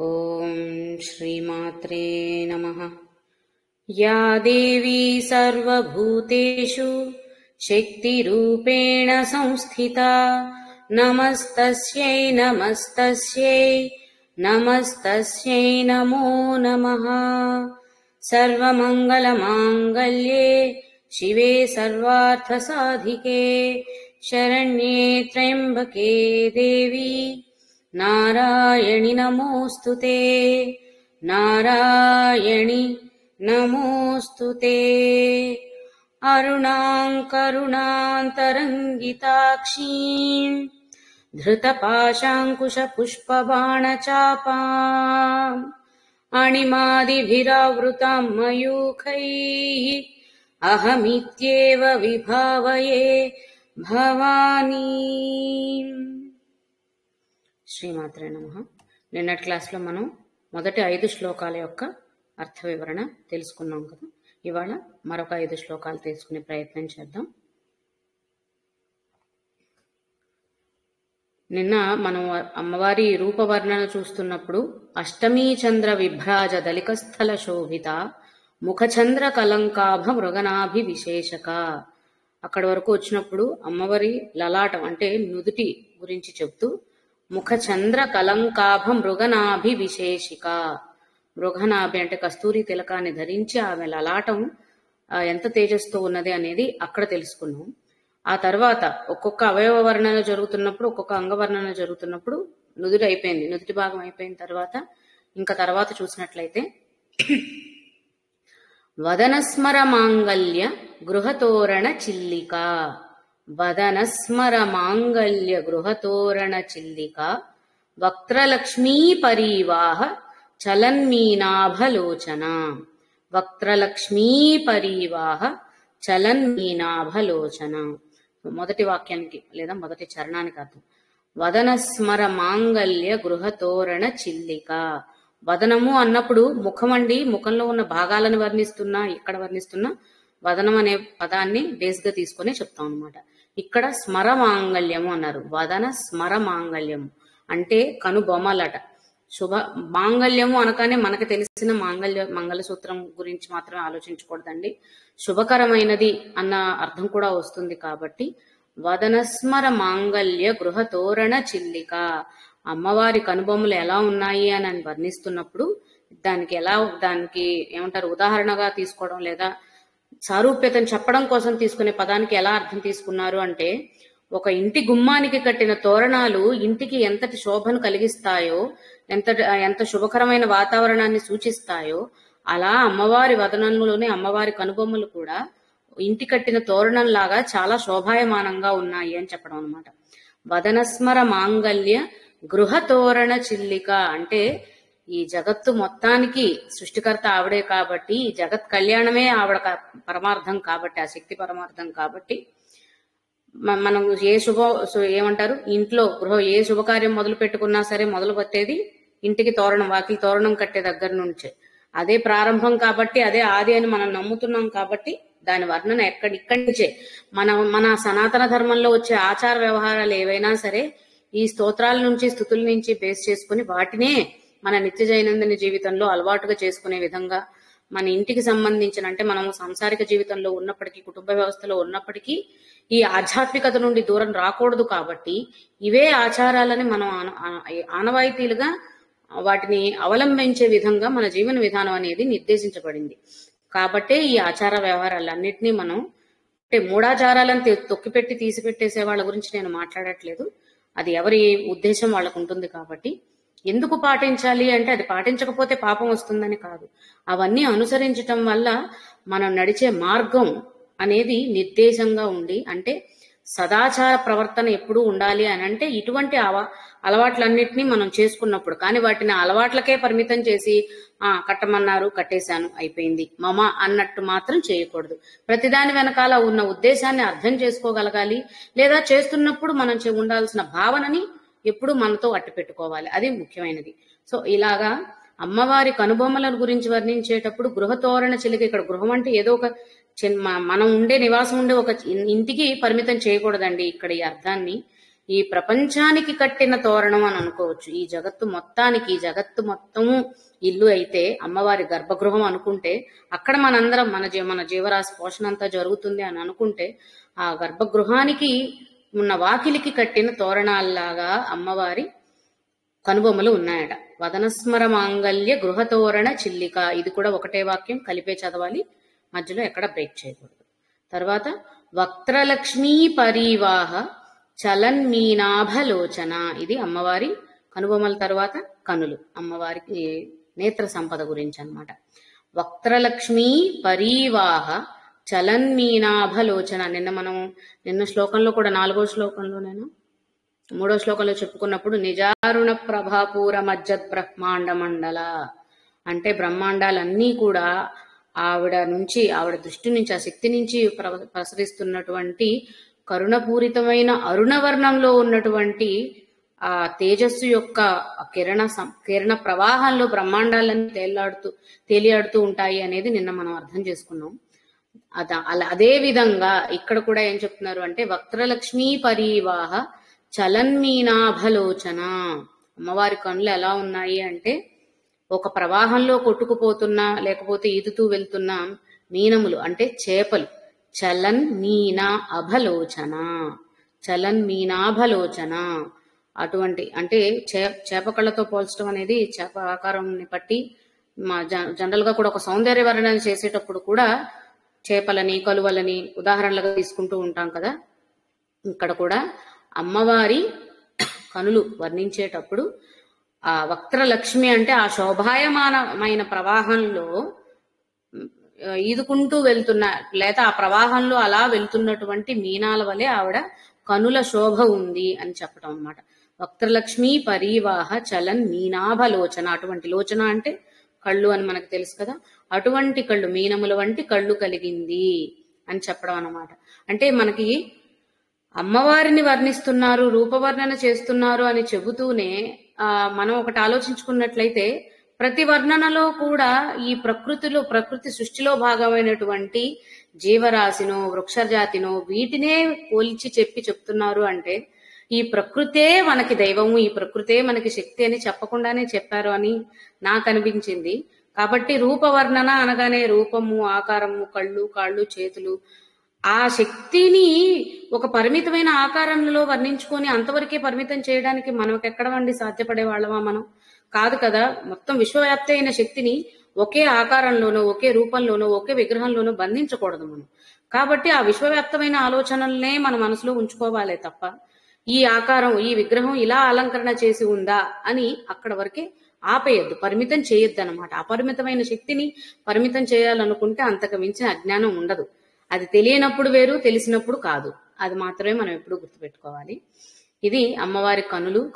ఓం శ్రీమాత్రే నమః. యా దేవీ సర్వభూతేషు శక్తిరూపేణ సంస్థితా నమస్తస్యై నమస్తస్యై నమస్తస్యై నమో నమః. సర్వమంగళమాంగళ్యే శివే సర్వార్థసాధికే శరణ్యే త్ర్యంబకే దేవి నారాయణి నమోస్తుతే. నారాయణి నమోస్తుతే. అరుణాం కరుణాంతరంగితాక్షీం ధృతపాశాంకుశపుష్పబాణచాపాం అణిమాదిభిరావృతాం మయూఖైః అహమిత్యేవ విభావయే భవానీ. శ్రీమాత్రే నమః. నిన్నటి క్లాస్లో మనం మొదటి 5 శ్లోకాల యొక్క అర్థ వివరణ తెలుసుకున్నాం కదా. ఇవాళ మరొక 5 శ్లోకాలు తెలుసుకునే ప్రయత్నం చేద్దాం. నిన్న మనం అమ్మవారి రూపవర్ణన చూస్తున్నప్పుడు అష్టమీ చంద్ర విభ్రాజ దళికస్థల శోభిత ముఖచంద్ర కలంకాభ మృగనాభి విశేషక అక్కడి వరకు వచ్చినప్పుడు అమ్మవారి లలాటం అంటే నుదుటి గురించి చెప్తూ ముఖచంద్ర కలంకాభ మృగనాభి విశేషిక, మృగనాభి అంటే కస్తూరి తిలకాన్ని ధరించి ఆమె లలాటం ఎంత తేజస్తో ఉన్నది అనేది అక్కడ తెలుసుకున్నాం. ఆ తర్వాత ఒక్కొక్క అవయవ వర్ణన జరుగుతున్నప్పుడు, ఒక్కొక్క అంగవర్ణన జరుగుతున్నప్పుడు నుదుటి అయిపోయింది. నుదుటి భాగం అయిపోయిన తర్వాత ఇంకా తర్వాత చూసినట్లయితే వదనస్మర మాంగళ్య గృహతోరణ చిల్లిక, వదనస్మర మాంగళ్య గృహతోరణ చిల్లిక వక్త్రలక్ష్మీ పరీవాహ చలన్మీనాభలోచన. వక్త్రలక్ష్మీ పరీవాహ చలన్మీనాభలోచన. మొదటి వాక్యానికి లేదా మొదటి చరణానికి అర్థం వదనస్మర మాంగళ్య గృహతోరణ చిల్లిక. వదనము అన్నప్పుడు ముఖం అండి, ముఖంలో ఉన్న భాగాలను వర్ణిస్తున్నా, ఇక్కడ వర్ణిస్తున్నా వదనం అనే పదాన్ని బేస్ గా తీసుకుని చెప్తాం అనమాట. ఇక్కడ స్మర మాంగళ్యము అన్నారు. వదన స్మర మాంగళ్యము అంటే కనుబొమ్మలట. శుభ మాంగళ్యము అనగానే మనకు తెలిసిన మంగళసూత్రం గురించి మాత్రమే ఆలోచించకూడదండి, శుభకరమైనది అన్న అర్థం కూడా వస్తుంది. కాబట్టి వదనస్మర మాంగళ్య గృహతోరణ చిల్లిక, అమ్మవారి కనుబొమ్మలు ఎలా ఉన్నాయి అని వర్ణిస్తున్నప్పుడు దానికి ఏమంటారు ఉదాహరణగా తీసుకోవడం లేదా సారూప్యతను చెప్పడం కోసం తీసుకునే పదానికి ఎలా అర్థం తీసుకున్నారు అంటే, ఒక ఇంటి గుమ్మానికి కట్టిన తోరణాలు ఇంటికి ఎంతటి శోభను కలిగిస్తాయో, ఎంత శుభకరమైన వాతావరణాన్ని సూచిస్తాయో, అలా అమ్మవారి వదనంలోనే అమ్మవారి కనుబొమ్మలు కూడా ఇంటి కట్టిన తోరణం లాగా చాలా శోభాయమానంగా ఉన్నాయి అని చెప్పడం అనమాట. వదనస్మర మాంగళ్య గృహతోరణ చిల్లిక అంటే ఈ జగత్తు మొత్తానికి సృష్టికర్త ఆవిడే కాబట్టి, ఈ జగత్ కళ్యాణమే ఆవిడ పరమార్థం కాబట్టి, ఆ శక్తి పరమార్థం కాబట్టి మనం ఏమంటారు ఇంట్లో ఏ శుభకార్యం మొదలు పెట్టుకున్నా సరే మొదలు పెట్టేది ఇంటికి తోరణం, వాకిలి తోరణం కట్టే దగ్గర నుంచే. అదే ప్రారంభం కాబట్టి, అదే ఆది అని మనం నమ్ముతున్నాం కాబట్టి దాని వర్ణన ఇక్కడి నుంచే మన సనాతన ధర్మంలో వచ్చే ఆచార వ్యవహారాలు ఏవైనా సరే ఈ స్తోత్రాల నుంచి స్తుతుల నుంచి బేస్ చేసుకుని వాటినే మన నిత్య దైనందిన జీవితంలో అలవాటుగా చేసుకునే విధంగా మన ఇంటికి సంబంధించిన, అంటే మనము సాంసారిక జీవితంలో ఉన్నప్పటికీ, కుటుంబ వ్యవస్థలో ఉన్నప్పటికీ ఈ ఆధ్యాత్మికత నుండి దూరం రాకూడదు కాబట్టి ఇవే ఆచారాలని మనం ఆనవాయితీలుగా వాటిని అవలంబించే విధంగా మన జీవన విధానం అనేది నిర్దేశించబడింది. కాబట్టే ఈ ఆచార వ్యవహారాలన్నింటినీ మనం అంటే మూఢాచారాలను తొక్కిపెట్టి తీసిపెట్టేసే వాళ్ళ గురించి నేను మాట్లాడట్లేదు. అది ఎవరి ఉద్దేశం వాళ్ళకు ఉంటుంది. కాబట్టి ఎందుకు పాటించాలి అంటే అది పాటించకపోతే పాపం వస్తుందని కాదు, అవన్నీ అనుసరించటం వల్ల మనం నడిచే మార్గం అనేది నిర్దేశంగా ఉండి, అంటే సదాచార ప్రవర్తన ఎప్పుడూ ఉండాలి అని అంటే ఇటువంటి అలవాట్లన్నింటినీ మనం చేసుకున్నప్పుడు. కానీ వాటిని అలవాట్లకే పరిమితం చేసి కట్టమన్నారు కట్టేశాను అయిపోయింది మమ అన్నట్టు మాత్రం చేయకూడదు. ప్రతిదాని వెనకాల ఉన్న ఉద్దేశాన్ని అర్థం చేసుకోగలగాలి, లేదా చేస్తున్నప్పుడు మనం ఉండాల్సిన భావనని ఎప్పుడు మనతో అట్టి పెట్టుకోవాలి, అది ముఖ్యమైనది. సో ఇలాగా అమ్మవారి కనుబొమ్మల గురించి వర్ణించేటప్పుడు గృహతోరణ చిలిక, ఇక్కడ గృహం అంటే ఏదో ఒక మనం ఉండే నివాసం ఉండే ఒక ఇంటికి పరిమితం చేయకూడదండి. ఇక్కడ ఈ అర్థాన్ని ఈ ప్రపంచానికి కట్టిన తోరణం అని అనుకోవచ్చు. ఈ జగత్తు మొత్తానికి, ఈ జగత్తు మొత్తము ఇల్లు అయితే అమ్మవారి గర్భగృహం అనుకుంటే, అక్కడ మనందరం మన జీవరాశి పోషణ అంతా జరుగుతుంది అని అనుకుంటే, ఆ గర్భగృహానికి ఉన్న వాకిలికి కట్టిన తోరణాల్లాగా అమ్మవారి కనుబొమ్మలు ఉన్నాయట. వదనస్మర మాంగల్య గృహతోరణ చిల్లిక. ఇది కూడా ఒకటే వాక్యం, కలిపే చదవాలి, మధ్యలో ఎక్కడ బ్రేక్ చేయకూడదు. తర్వాత వక్త్రలక్ష్మీ పరీవాహ చలన్మీనాభలోచన. ఇది అమ్మవారి కనుబొమ్మల తర్వాత కనులు, అమ్మవారికి నేత్ర సంపద గురించి అన్నమాట. వక్త్రలక్ష్మీ పరీవాహ చలన్మీనాభలోచన. నిన్న శ్లోకంలో కూడా 4వ శ్లోకంలో 3వ శ్లోకంలో చెప్పుకున్నప్పుడు నిజారుణ ప్రభాపూర మజ్జత్ బ్రహ్మాండ మండల అంటే బ్రహ్మాండాలన్నీ కూడా ఆవిడ దృష్టి నుంచి, ఆ శక్తి నుంచి ప్రసరిస్తున్నటువంటి కరుణపూరితమైన అరుణవర్ణంలో ఉన్నటువంటి ఆ తేజస్సు యొక్క కిరణ ప్రవాహంలో బ్రహ్మాండాలన్నీ తేలియాడుతూ ఉంటాయి అనేది నిన్న మనం అర్థం చేసుకున్నాం. అదే విధంగా ఇక్కడ కూడా ఏం చెప్తున్నారు అంటే వక్త్రలక్ష్మీ పరీవాహ చలన్మీనాభలోచన. అమ్మవారి కనులు ఎలా ఉన్నాయి అంటే ఒక ప్రవాహంలో కొట్టుకుపోతున్నా లేకపోతే ఈదుతూ వెళ్తున్న మీనములు అంటే చేపలు. చలన్మీనా అభలోచన, చలన్మీనాభలోచన. అటువంటి అంటే చేప కళ్ళతో పోల్చడం అనేది చేప ఆకారాన్ని బట్టి జనరల్ గా కూడా ఒక సౌందర్య వర్ణన చేసేటప్పుడు కూడా చేపలని కలువలని ఉదాహరణలుగా తీసుకుంటూ ఉంటాం కదా. ఇక్కడ కూడా అమ్మవారి కనులు వర్ణించేటప్పుడు ఆ వక్త్రలక్ష్మి అంటే ఆ శోభాయమానమైన ప్రవాహంలో ఈదుకుంటూ వెళ్తున్న లేదా ఆ ప్రవాహంలో అలా వెళ్తున్నటువంటి మీనాల వలె ఆవిడ కనుల శోభ ఉంది అని చెప్పడం అన్నమాట. వక్త్రలక్ష్మీ పరీవాహ చలన్ మీనాభలోచన. అటువంటి లోచన అంటే కళ్ళు అని మనకు తెలుసు కదా, అటువంటి కళ్ళు, మీనముల వంటి కళ్ళు కలిగింది అని చెప్పడం అన్నమాట. అంటే మనకి అమ్మవారిని వర్ణిస్తున్నారు, రూపవర్ణన చేస్తున్నారు అని చెబుతూనే మనం ఒకటి ఆలోచించుకున్నట్లయితే ప్రతి వర్ణనలో కూడా ఈ ప్రకృతి సృష్టిలో భాగమైనటువంటి జీవరాశినో వృక్షజాతినో వీటినే పోల్చి చెప్తున్నారు. అంటే ఈ ప్రకృతే మనకి దైవము, ఈ ప్రకృతే మనకి శక్తి అని చెప్పకుండానే చెప్పారు అని నాకు అనిపించింది. కాబట్టి రూపవర్ణన అనగానే రూపము, ఆకారము, కళ్ళు, కాళ్ళు, చేతులు, ఆ శక్తిని ఒక పరిమితమైన ఆకారంలో వర్ణించుకొని అంతవరకే పరిమితం చేయడానికి మనకెక్కడవండి సాధ్యపడే వాళ్ళమా? మనం కాదు కదా. మొత్తం విశ్వవ్యాప్తి అయిన శక్తిని ఒకే ఆకారంలోనో, ఒకే రూపంలోనో, ఒకే విగ్రహంలోనో బంధించకూడదు మనం. కాబట్టి ఆ విశ్వవ్యాప్తమైన ఆలోచనలనే మన మనసులో ఉంచుకోవాలే తప్ప ఈ ఆకారం, ఈ విగ్రహం ఇలా అలంకరణ చేసి ఉందా అని అక్కడ వరకే ఆపేయద్దు, పరిమితం చేయొద్దు అనమాట. అపరిమితమైన శక్తిని పరిమితం చేయాలనుకుంటే అంతకు మించిన అజ్ఞానం ఉండదు. అది తెలియనప్పుడు వేరు, తెలిసినప్పుడు కాదు. అది మాత్రమే మనం ఎప్పుడూ గుర్తుపెట్టుకోవాలి. ఇది అమ్మవారి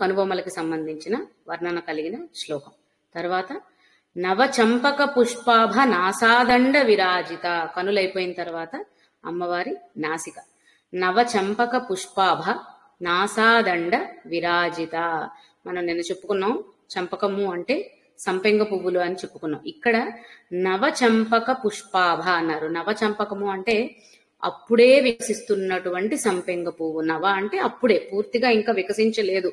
కనుబొమ్మలకి సంబంధించిన వర్ణన కలిగిన శ్లోకం. తర్వాత నవచంపక పుష్పాభ నాసాదండ విరాజిత. కనులైపోయిన తర్వాత అమ్మవారి నాసిక. నవచంపక పుష్పాభ నాసాదండ విరాజిత. మనం నిన్న చెప్పుకున్నాం చంపకము అంటే సంపెంగ పువ్వులు అని చెప్పుకున్నాం. ఇక్కడ నవచంపక పుష్పాభ అన్నారు. నవచంపకము అంటే అప్పుడే వికసిస్తున్నటువంటి సంపెంగ పువ్వు. నవ అంటే అప్పుడే, పూర్తిగా ఇంకా వికసించలేదు,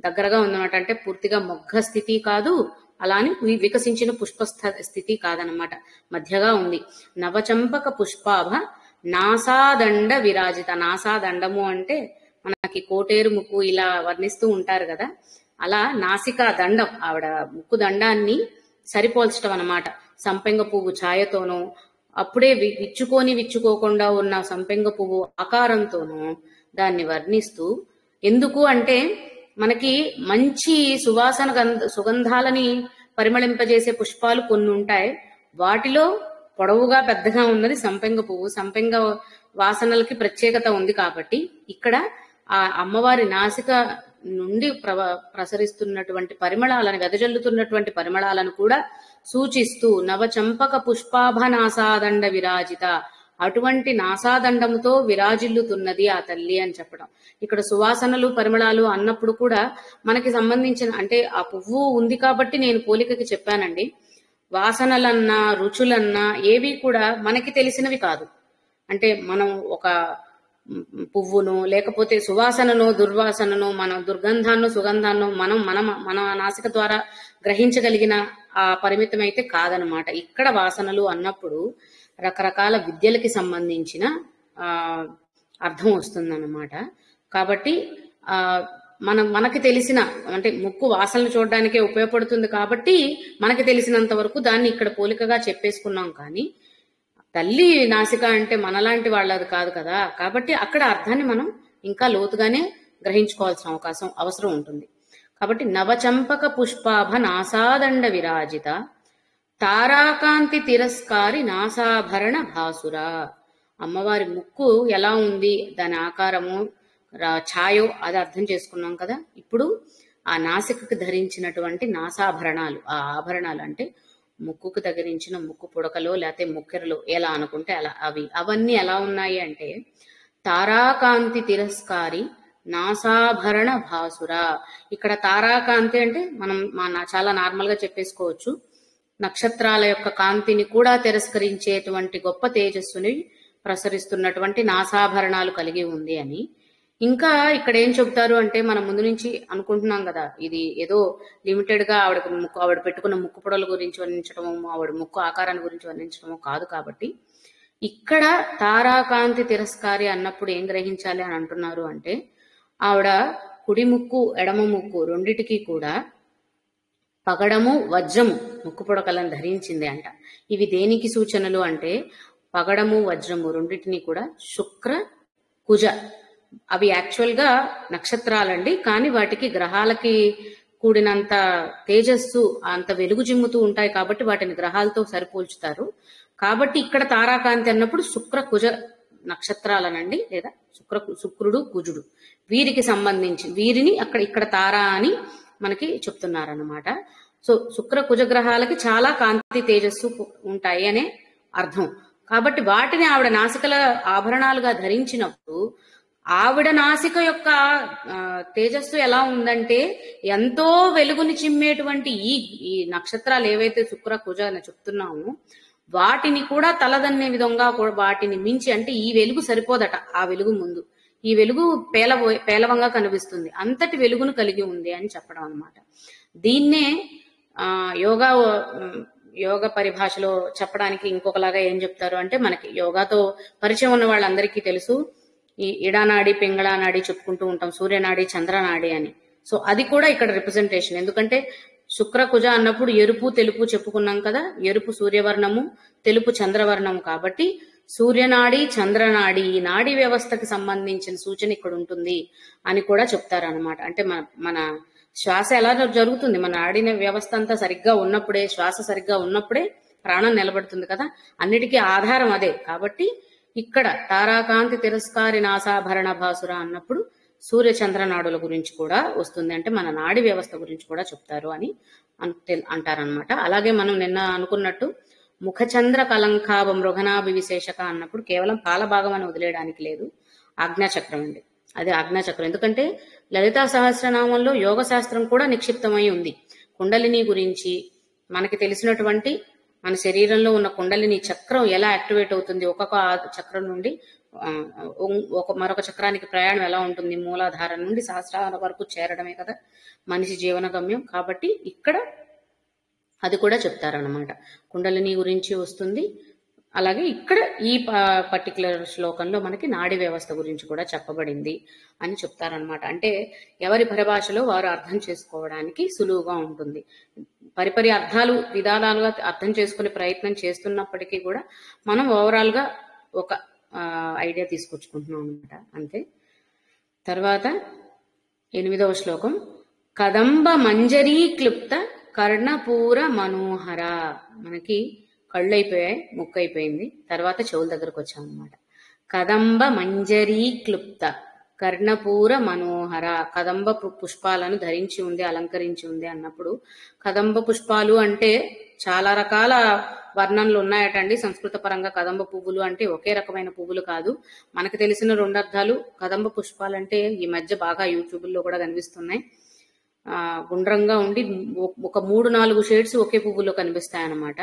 దగ్గరగా ఉందన్నమాట. అంటే పూర్తిగా మొగ్గ స్థితి కాదు, అలాని వికసించిన పుష్ప స్థితి కాదనమాట, మధ్యగా ఉంది. నవచంపక పుష్పాభ నాసాదండ విరాజిత. నాసాదండము అంటే మనకి కోటేరు ముక్కు ఇలా వర్ణిస్తూ ఉంటారు కదా, అలా నాసికా దండం, ఆవిడ ముక్కు దండాన్ని సరిపోల్చడం అన్నమాట. సంపెంగ పువ్వు ఛాయతోనూ, అప్పుడే విచ్చుకోకుండా ఉన్న సంపెంగ పువ్వు ఆకారంతోనూ దాన్ని వర్ణిస్తూ, ఎందుకు అంటే మనకి మంచి సుగంధాలని పరిమళింపజేసే పుష్పాలు కొన్ని ఉంటాయి. వాటిలో పొడవుగా పెద్దగా ఉన్నది సంపెంగ పువ్వు. సంపెంగ వాసనలకి ప్రత్యేకత ఉంది కాబట్టి ఇక్కడ ఆ అమ్మవారి నాసిక నుండి ప్రసరిస్తున్నటువంటి పరిమళాలను, వెదజల్లుతున్నటువంటి పరిమళాలను కూడా సూచిస్తూ నవచంపక పుష్పాభ నాసాదండ విరాజిత, అటువంటి నాసాదండముతో విరాజిల్లుతున్నది ఆ తల్లి అని చెప్పడం. ఇక్కడ సువాసనలు పరిమళాలు అన్నప్పుడు కూడా మనకి సంబంధించిన, అంటే ఆ పువ్వు ఉంది కాబట్టి నేను పోలికకి చెప్పానండి. వాసనలన్నా రుచులన్నా ఏవి కూడా మనకి తెలిసినవి కాదు. అంటే మనం ఒక పువ్వును, లేకపోతే సువాసనను దుర్వాసనను, మన దుర్గంధాన్ని సుగంధాన్ని మనం మన మన నాసిక ద్వారా గ్రహించగలిగిన ఆ పరిమితం అయితే కాదనమాట. ఇక్కడ వాసనలు అన్నప్పుడు రకరకాల విద్యలకి సంబంధించిన ఆ అర్థం వస్తుందన్నమాట. కాబట్టి ఆ మనకి తెలిసిన, అంటే ముక్కు వాసనలు చూడడానికే ఉపయోగపడుతుంది కాబట్టి మనకి తెలిసినంత వరకు దాన్ని ఇక్కడ పోలికగా చెప్పేసుకున్నాం. కానీ తల్లి నాసిక అంటే మనలాంటి వాళ్ళది కాదు కదా, కాబట్టి అక్కడ అర్థాన్ని మనం ఇంకా లోతుగానే గ్రహించుకోవాల్సిన అవసరం ఉంటుంది. కాబట్టి నవచంపక పుష్పాభ నాసాదండ విరాజిత తారాకాంతి తిరస్కారి నాసాభరణ భాసుర. అమ్మవారి ముక్కు ఎలా ఉంది, దాని ఆకారము ఛాయో అది అర్థం చేసుకున్నాం కదా. ఇప్పుడు ఆ నాసికకు ధరించినటువంటి నాసాభరణాలు, ఆ ఆభరణాలు అంటే ముక్కుకు తగిలించిన ముక్కు పుడకలో లేకపోతే ముక్కెరలో ఎలా అనుకుంటే అలా అవన్నీ ఎలా ఉన్నాయి అంటే తారాకాంతి తిరస్కారి నాసాభరణ భాసుర. ఇక్కడ తారాకాంతి అంటే మనం చాలా నార్మల్ గా చెప్పేసుకోవచ్చు, నక్షత్రాల యొక్క కాంతిని కూడా తిరస్కరించేటువంటి గొప్ప తేజస్సుని ప్రసరిస్తున్నటువంటి నాసాభరణాలు కలిగి ఉంది అని. ఇంకా ఇక్కడ ఏం చెబుతారు అంటే, మనం ముందు నుంచి అనుకుంటున్నాం కదా, ఇది ఏదో లిమిటెడ్ గా ఆవిడ పెట్టుకున్న ముక్కు పొడల గురించి వర్ణించడము, ఆవిడ ముక్కు ఆకారాన్ని గురించి వర్ణించడము కాదు. కాబట్టి ఇక్కడ తారాకాంతి తిరస్కారి అన్నప్పుడు ఏం గ్రహించాలి అని అంటున్నారు అంటే, ఆవిడ కుడి ముక్కు ఎడమ ముక్కు రెండిటికి కూడా పగడము వజ్రము ముక్కు పొడకలను ధరించింది అంట. ఇవి దేనికి సూచనలు అంటే, పగడము వజ్రము రెండింటినీ కూడా శుక్ర కుజ, అవి యాక్చువల్ గా నక్షత్రాలండి, కానీ వాటికి గ్రహాలకి కూడినంత తేజస్సు అంత వెలుగు జిమ్ముతూ ఉంటాయి కాబట్టి వాటిని గ్రహాలతో సరిపోల్చుతారు. కాబట్టి ఇక్కడ తారాకాంతి అన్నప్పుడు శుక్ర కుజ నక్షత్రాలనండి, లేదా శుక్రుడు కుజుడు, వీరికి సంబంధించి వీరిని ఇక్కడ తారా అని మనకి చెప్తున్నారన్నమాట. సో శుక్ర కుజ గ్రహాలకి చాలా కాంతి తేజస్సు ఉంటాయి అనే అర్థం. కాబట్టి వాటిని ఆవిడ నాసికల ఆభరణాలుగా ధరించినప్పుడు ఆవిడ నాసిక యొక్క తేజస్సు ఎలా ఉందంటే, ఎంతో వెలుగుని చిమ్మేటువంటి ఈ నక్షత్రాలు ఏవైతే శుక్ర కుజ అని చెప్తున్నామో వాటిని కూడా తలదన్నే విధంగా వాటిని మించి, అంటే ఈ వెలుగు సరిపోదట ఆ వెలుగు ముందు, ఈ వెలుగు పేలవంగా కనిపిస్తుంది, అంతటి వెలుగును కలిగి ఉంది అని చెప్పడం అన్నమాట. దీన్నే యోగ పరిభాషలో చెప్పడానికి ఇంకొకలాగా ఏం చెప్తారు అంటే, మనకి యోగాతో పరిచయం ఉన్న వాళ్ళందరికీ తెలుసు, ఈ ఇడానాడి పింగళానాడి చెప్పుకుంటూ ఉంటాం, సూర్యనాడి చంద్రనాడి అని. సో అది కూడా ఇక్కడ రిప్రజెంటేషన్. ఎందుకంటే శుక్ర కుజ అన్నప్పుడు ఎరుపు తెలుపు చెప్పుకున్నాం కదా, ఎరుపు సూర్యవర్ణము, తెలుపు చంద్రవర్ణము. కాబట్టి సూర్యనాడి చంద్రనాడి ఈ నాడీ వ్యవస్థకి సంబంధించిన సూచన ఇక్కడ ఉంటుంది అని కూడా చెప్తారనమాట. అంటే మన శ్వాస ఎలా జరుగుతుంది, మన నాడీ వ్యవస్థ అంతా సరిగ్గా ఉన్నప్పుడే, శ్వాస సరిగ్గా ఉన్నప్పుడే ప్రాణం నిలబడుతుంది కదా, అన్నిటికీ ఆధారం అదే. కాబట్టి ఇక్కడ తారాకాంతి తిరస్కారి నాసాభరణ భాసుర అన్నప్పుడు సూర్య చంద్రనాడుల గురించి కూడా వస్తుంది, అంటే మన నాడి వ్యవస్థ గురించి కూడా చెప్తారు అని అంటారనమాట. అలాగే మనం నిన్న అనుకున్నట్టు ముఖచంద్ర కలంకాభ మృగనాభి విశేషక అన్నప్పుడు కేవలం పాల భాగం అని వదిలేయడానికి లేదు, ఆజ్ఞాచక్రం అండి, అదే ఆజ్ఞాచక్రం. ఎందుకంటే లలితా సహస్రనామంలో యోగ శాస్త్రం కూడా నిక్షిప్తమై ఉంది. కుండలిని గురించి మనకి తెలిసినటువంటి మన శరీరంలో ఉన్న కుండలిని చక్రం ఎలా యాక్టివేట్ అవుతుంది, ఒక్కొక్క చక్రం నుండి మరొక చక్రానికి ప్రయాణం ఎలా ఉంటుంది, మూలాధారం నుండి సహస్రాల వరకు చేరడమే కదా మనిషి జీవన గమ్యం. కాబట్టి ఇక్కడ అది కూడా చెప్తారనమాట, కుండలిని గురించి వస్తుంది. అలాగే ఇక్కడ ఈ పర్టికులర్ శ్లోకంలో మనకి నాడీ వ్యవస్థ గురించి కూడా చెప్పబడింది అని చెప్తారనమాట. అంటే ఎవరి పరిభాషలో వారు అర్థం చేసుకోవడానికి సులువుగా ఉంటుంది. పరిపరి అర్థాలు విధానాలుగా అర్థం చేసుకునే ప్రయత్నం చేస్తున్నప్పటికీ కూడా మనం ఓవరాల్ గా ఒక ఐడియా తీసుకొచ్చుకుంటున్నాం అనమాట, అంతే. తర్వాత 8వ శ్లోకం, కదంబ మంజరీ క్లుప్త కర్ణపూర మనోహర. మనకి కళ్ళు అయిపోయాయి, ముక్కు అయిపోయింది, తర్వాత చెవుల దగ్గరకు వచ్చాం అనమాట. కదంబ మంజరీ క్లుప్త కర్ణపూర మనోహర, కదంబ పుష్పాలను ధరించి ఉంది, అలంకరించి ఉంది అన్నప్పుడు, కదంబ పుష్పాలు అంటే చాలా రకాల వర్ణనలు ఉన్నాయటండి సంస్కృత పరంగా. కదంబ పువ్వులు అంటే ఒకే రకమైన పువ్వులు కాదు. మనకు తెలిసిన 2 అర్థాలు. కదంబ పుష్పాలంటే ఈ మధ్య బాగా యూట్యూబ్లో కూడా కనిపిస్తున్నాయి, గుండ్రంగా ఉండి ఒక 3-4 షేడ్స్ ఒకే పువ్వులో కనిపిస్తాయన్నమాట.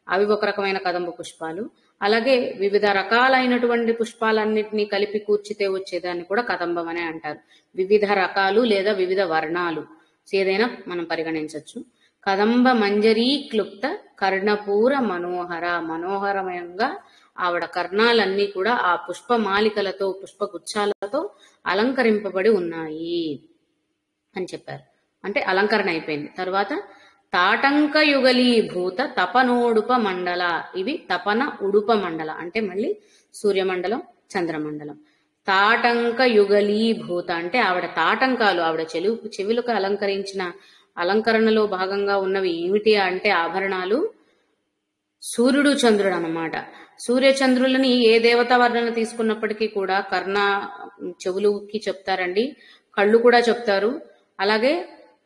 అవి ఒక రకమైన కదంబ పుష్పాలు. అలాగే వివిధ రకాలైనటువంటి పుష్పాలన్నింటినీ కలిపి కూర్చితే వచ్చేదాన్ని కూడా కదంబం అనే అంటారు. వివిధ రకాలు లేదా వివిధ వర్ణాలు ఏదైనా మనం పరిగణించవచ్చు. కదంబ మంజరీ క్లుప్త కర్ణపూర మనోహర, మనోహరమయంగా ఆవిడ కర్ణాలన్నీ కూడా ఆ పుష్పమాలికలతో పుష్పగుచ్చాలతో అలంకరింపబడి ఉన్నాయి అని చెప్పారు. అంటే అలంకరణ అయిపోయింది. తర్వాత తాటంక యుగలీభూత తపనోడుప మండల, ఇవి తపన ఉడుప మండల అంటే మళ్ళీ సూర్యమండలం, చంద్రమండలం. తాటంక యుగలీభూత అంటే ఆవిడ తాటంకాలు, ఆవిడ చెవులకు అలంకరించిన అలంకరణలో భాగంగా ఉన్నవి ఏమిటి అంటే ఆభరణాలు సూర్యుడు, చంద్రుడు అన్నమాట. సూర్యచంద్రులని ఏ దేవతా వర్ణన తీసుకున్నప్పటికీ కూడా కర్ణ చెవులుకి చెప్తారండి, కళ్ళు కూడా చెప్తారు. అలాగే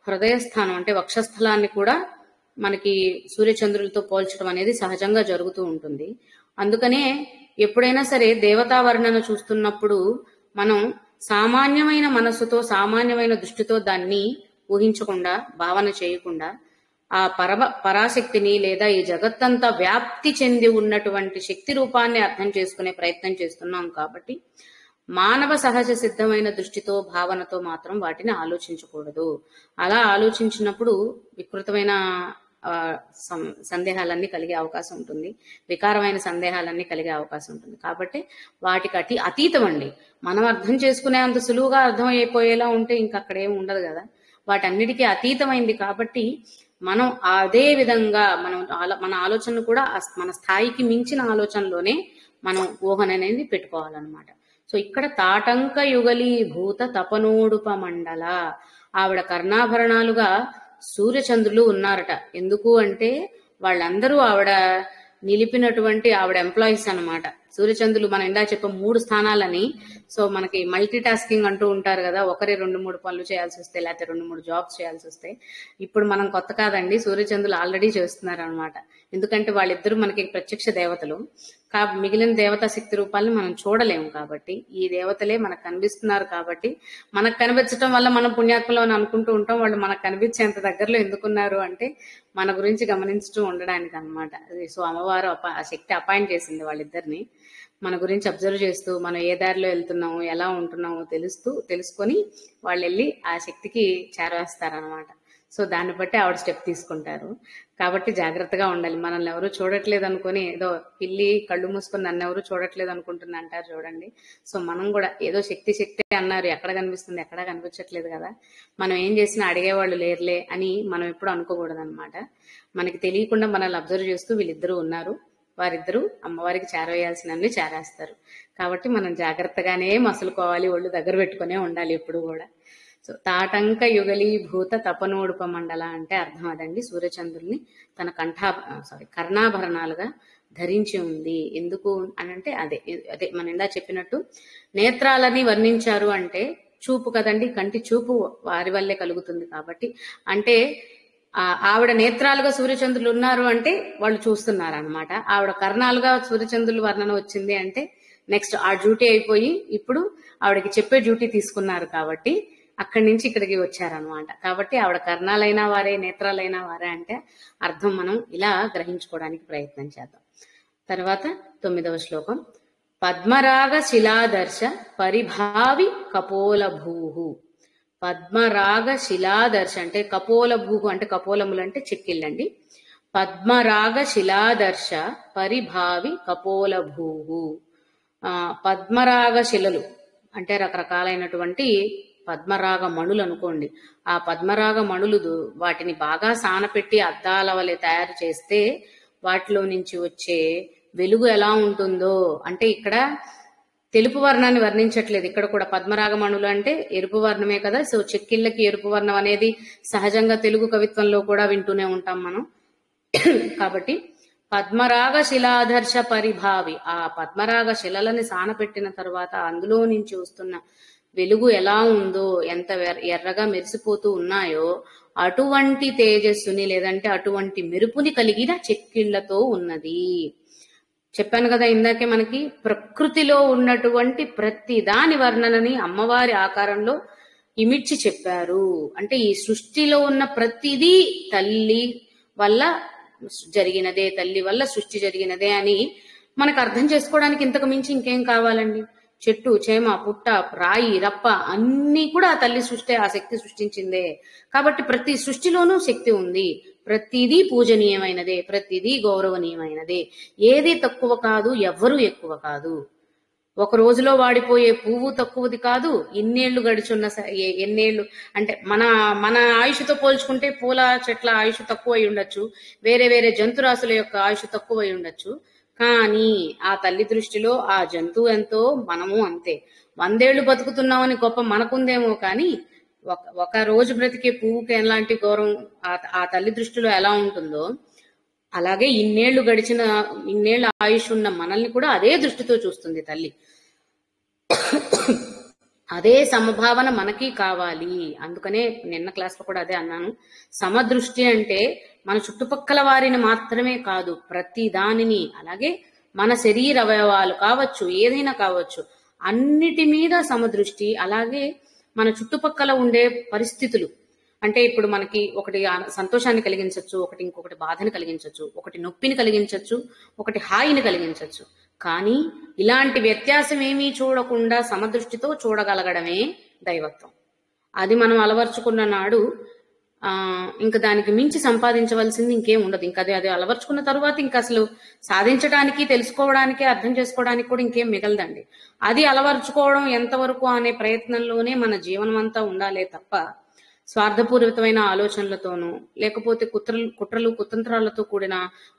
హృదయస్థానం అంటే వక్షస్థలాన్ని కూడా మనకి సూర్యచంద్రులతో పోల్చడం అనేది సహజంగా జరుగుతూ ఉంటుంది. అందుకనే ఎప్పుడైనా సరే దేవతా వర్ణన చూస్తున్నప్పుడు మనం సామాన్యమైన మనస్సుతో సామాన్యమైన దృష్టితో దాన్ని ఊహించకుండా భావన చేయకుండా ఆ పరాశక్తిని లేదా ఈ జగత్తంతా వ్యాప్తి చెంది ఉన్నటువంటి శక్తి రూపాన్ని అర్థం చేసుకునే ప్రయత్నం చేస్తున్నాం. కాబట్టి మానవ సహజ సిద్ధమైన దృష్టితో భావనతో మాత్రం వాటిని ఆలోచించకూడదు. అలా ఆలోచించినప్పుడు వికృతమైన సందేహాలన్నీ కలిగే అవకాశం ఉంటుంది, వికారమైన సందేహాలన్నీ కలిగే అవకాశం ఉంటుంది. కాబట్టి వాటికి అతీతం అండి. మనం అర్థం చేసుకునే అంత సులువుగా అర్థం అయిపోయేలా ఉంటే ఇంకా అక్కడేం ఉండదు కదా. వాటన్నిటికీ అతీతమైంది కాబట్టి మనం అదే విధంగా మన ఆలోచనను కూడా మన స్థాయికి మించిన ఆలోచనలోనే మనం ఊహన అనేది పెట్టుకోవాలన్నమాట. సో ఇక్కడ తాటంక యుగలీభూత తపనోడుప మండల, ఆవిడ కర్ణాభరణాలుగా సూర్యచంద్రులు ఉన్నారట. ఎందుకు అంటే వాళ్ళందరూ ఆవిడ నిలిపినటువంటి ఆవిడ ఎంప్లాయీస్ అన్నమాట. సూర్యచంద్రులు మనం ఇందా చెప్పాం 3 స్థానాలని. సో మనకి మల్టీ టాస్కింగ్ అంటూ ఉంటారు కదా, ఒకరి 2-3 పనులు చేయాల్సి వస్తాయి, లేకపోతే 2-3 జాబ్స్ చేయాల్సి వస్తాయి. ఇప్పుడు మనం కొత్త కాదండి, సూర్యచంద్రులు ఆల్రెడీ చేస్తున్నారు అనమాట. ఎందుకంటే వాళ్ళిద్దరూ మనకి ప్రత్యక్ష దేవతలు. మిగిలిన దేవతా శక్తి రూపాలని మనం చూడలేము కాబట్టి ఈ దేవతలే మనకు కనిపిస్తున్నారు. కాబట్టి మనకు కనిపించడం వల్ల మనం పుణ్యాత్మలో అనుకుంటూ ఉంటాం, వాళ్ళు మనకు కనిపించేంత దగ్గరలో ఎందుకున్నారు అంటే మన గురించి గమనించడం ఉండడానికి అనమాట. సో అమ్మవారు ఆ శక్తి అపాయింట్ చేసింది వాళ్ళిద్దరిని మన గురించి అబ్జర్వ్ చేస్తూ మనం ఏ దారిలో వెళ్తున్నాము, ఎలా ఉంటున్నామో తెలుసుకొని వాళ్ళు వెళ్ళి ఆ శక్తికి చేరవేస్తారనమాట. సో దాన్ని బట్టి ఆవిడ స్టెప్ తీసుకుంటారు. కాబట్టి జాగ్రత్తగా ఉండాలి. మనల్ని ఎవరు చూడట్లేదు అనుకుని ఏదో పిల్లి కళ్ళు మూసుకొని నన్ను ఎవరు చూడట్లేదు అనుకుంటుంది అంటారు చూడండి. సో మనం కూడా ఏదో శక్తి అన్నారు, ఎక్కడ కనిపిస్తుంది, ఎక్కడా కనిపించట్లేదు కదా, మనం ఏం చేసినా అడిగేవాళ్ళు లేరులే అని మనం ఎప్పుడు అనుకోకూడదు అనమాట. మనకి తెలియకుండా మనల్ని అబ్జర్వ్ చేస్తూ వీళ్ళిద్దరూ ఉన్నారు, వారిద్దరూ అమ్మవారికి చేరవేయాల్సినన్ని చేరేస్తారు. కాబట్టి మనం జాగ్రత్తగానే మసులుకోవాలి, ఒళ్ళు దగ్గర పెట్టుకునే ఉండాలి ఎప్పుడు కూడా. సో తాటంక యుగలీభూత తపనోడుప మండల అంటే అర్థం అదండి. సూర్యచంద్రుల్ని తన కర్ణాభరణాలుగా ధరించి ఉంది. ఎందుకు అని అంటే అదే మనం ఇందా చెప్పినట్టు నేత్రాలని వర్ణించారు అంటే చూపు కదండి, కంటి చూపు వారి వల్లే కలుగుతుంది. కాబట్టి అంటే ఆవిడ నేత్రాలుగా సూర్యచంద్రులు ఉన్నారు అంటే వాళ్ళు చూస్తున్నారు అనమాట. ఆవిడ కర్ణాలుగా సూర్యచంద్రులు వర్ణన వచ్చింది అంటే నెక్స్ట్ ఆ డ్యూటీ అయిపోయి ఇప్పుడు ఆవిడకి చెప్పే డ్యూటీ తీసుకున్నారు కాబట్టి అక్కడి నుంచి ఇక్కడికి వచ్చారనమాట. కాబట్టి ఆవిడ కర్ణాలైనా వారే, నేత్రాలైనా వారే అంటే అర్థం మనం ఇలా గ్రహించుకోవడానికి ప్రయత్నం చేద్దాం. తర్వాత 9వ శ్లోకం. పద్మరాగ శిలాదర్శ పరిభావి కపోల భూహు. పద్మరాగ శిలాదర్శ అంటే కపోల భూహు అంటే కపోలములు అంటే చెక్కిళ్ళండి. పద్మరాగ శిలాదర్శ పరిభావి కపోల భూహు. పద్మరాగ శిలలు అంటే రకరకాలైనటువంటి పద్మరాగ మణులు అనుకోండి. ఆ పద్మరాగ మణులు వాటిని బాగా సానపెట్టి అద్దాల వలె తయారు చేస్తే వాటిలో నుంచి వచ్చే వెలుగు ఎలా ఉంటుందో అంటే ఇక్కడ తెలుపు వర్ణాన్ని వర్ణించట్లేదు. ఇక్కడ కూడా పద్మరాగ మణులు అంటే ఎరుపు వర్ణమే కదా. సో చెక్కిళ్ళకి ఎరుపు వర్ణం అనేది సహజంగా తెలుగు కవిత్వంలో కూడా వింటూనే ఉంటాం మనం. కాబట్టి పద్మరాగ శిలాదర్శ పరిభావి, ఆ పద్మరాగ శిలలని సానపెట్టిన తర్వాత అందులో నుంచి వస్తున్న వెలుగు ఎలా ఉందో, ఎంత ఎర్రగా మెరిసిపోతూ ఉన్నాయో అటువంటి తేజస్సుని లేదంటే అటువంటి మెరుపుని కలిగిన చెక్కిళ్లతో ఉన్నది. చెప్పాను కదా ఇందాకే, మనకి ప్రకృతిలో ఉన్నటువంటి ప్రతి దాని వర్ణనని అమ్మవారి ఆకారంలో ఇమిడ్చి చెప్పారు. అంటే ఈ సృష్టిలో ఉన్న ప్రతిదీ తల్లి వల్ల జరిగినదే, తల్లి వల్ల సృష్టి జరిగినదే అని మనకు అర్థం చేసుకోవడానికి ఇంతకు మించి ఇంకేం కావాలండి? చెట్టు, చేమ, పుట్ట, రాయి, రప్ప అన్ని కూడా ఆ తల్లి సృష్టి, ఆ శక్తి సృష్టించిందే. కాబట్టి ప్రతి సృష్టిలోనూ శక్తి ఉంది. ప్రతిదీ పూజనీయమైనదే, ప్రతిదీ గౌరవనీయమైనదే. ఏది తక్కువ కాదు, ఎవ్వరూ ఎక్కువ కాదు. ఒక రోజులో వాడిపోయే పువ్వు తక్కువది కాదు, ఇన్నేళ్లు గడిచున్న ఎన్నేళ్లు అంటే మన మన ఆయుష్తో పోల్చుకుంటే పూల చెట్ల ఆయుష్ తక్కువ అయి ఉండొచ్చు, వేరే వేరే జంతురాశుల యొక్క ఆయుష్ తక్కువ అయి ఉండొచ్చు. కానీ ఆ తల్లి దృష్టిలో ఆ జంతువు ఎంతో, మనము అంతే. 100 ఏళ్లు బతుకుతున్నామని గొప్ప మనకుందేమో కానీ ఒక రోజు బ్రతికే పువ్వుకి ఎలాంటి గౌరవం ఆ తల్లి దృష్టిలో ఎలా ఉంటుందో, అలాగే ఇన్నేళ్ల ఆయుష్ ఉన్న మనల్ని కూడా అదే దృష్టితో చూస్తుంది తల్లి. అదే సమభావన మనకి కావాలి. అందుకనే నిన్న క్లాస్ లో కూడా అదే అన్నాను. సమదృష్టి అంటే మన చుట్టుపక్కల వారిని మాత్రమే కాదు, ప్రతి దానిని, అలాగే మన శరీర అవయవాలు కావచ్చు, ఏదైనా కావచ్చు, అన్నిటి మీద సమదృష్టి. అలాగే మన చుట్టుపక్కల ఉండే పరిస్థితులు, అంటే ఇప్పుడు మనకి ఒకటి సంతోషాన్ని కలిగించవచ్చు, ఒకటి ఇంకొకటి బాధని కలిగించవచ్చు, ఒకటి నొప్పిని కలిగించవచ్చు, ఒకటి హాయిని కలిగించవచ్చు. కానీ ఇలాంటి వ్యత్యాసం ఏమీ చూడకుండా సమదృష్టితో చూడగలగడమే దైవత్వం. అది మనం అలవర్చుకున్న నాడు ఇంకా దానికి మించి సంపాదించవలసింది ఇంకేం ఉండదు. ఇంకా అది అలవర్చుకున్న తరువాత ఇంకా అసలు సాధించడానికి, తెలుసుకోవడానికి, అర్థం చేసుకోవడానికి కూడా ఇంకేం మిగలదండి. అది అలవర్చుకోవడం ఎంతవరకు అనే ప్రయత్నంలోనే మన జీవనం అంతా ఉండాలే తప్ప స్వార్థపూరితమైన ఆలోచనలతోనూ, లేకపోతే కుట్రలు కుతంత్రాలతో కూడిన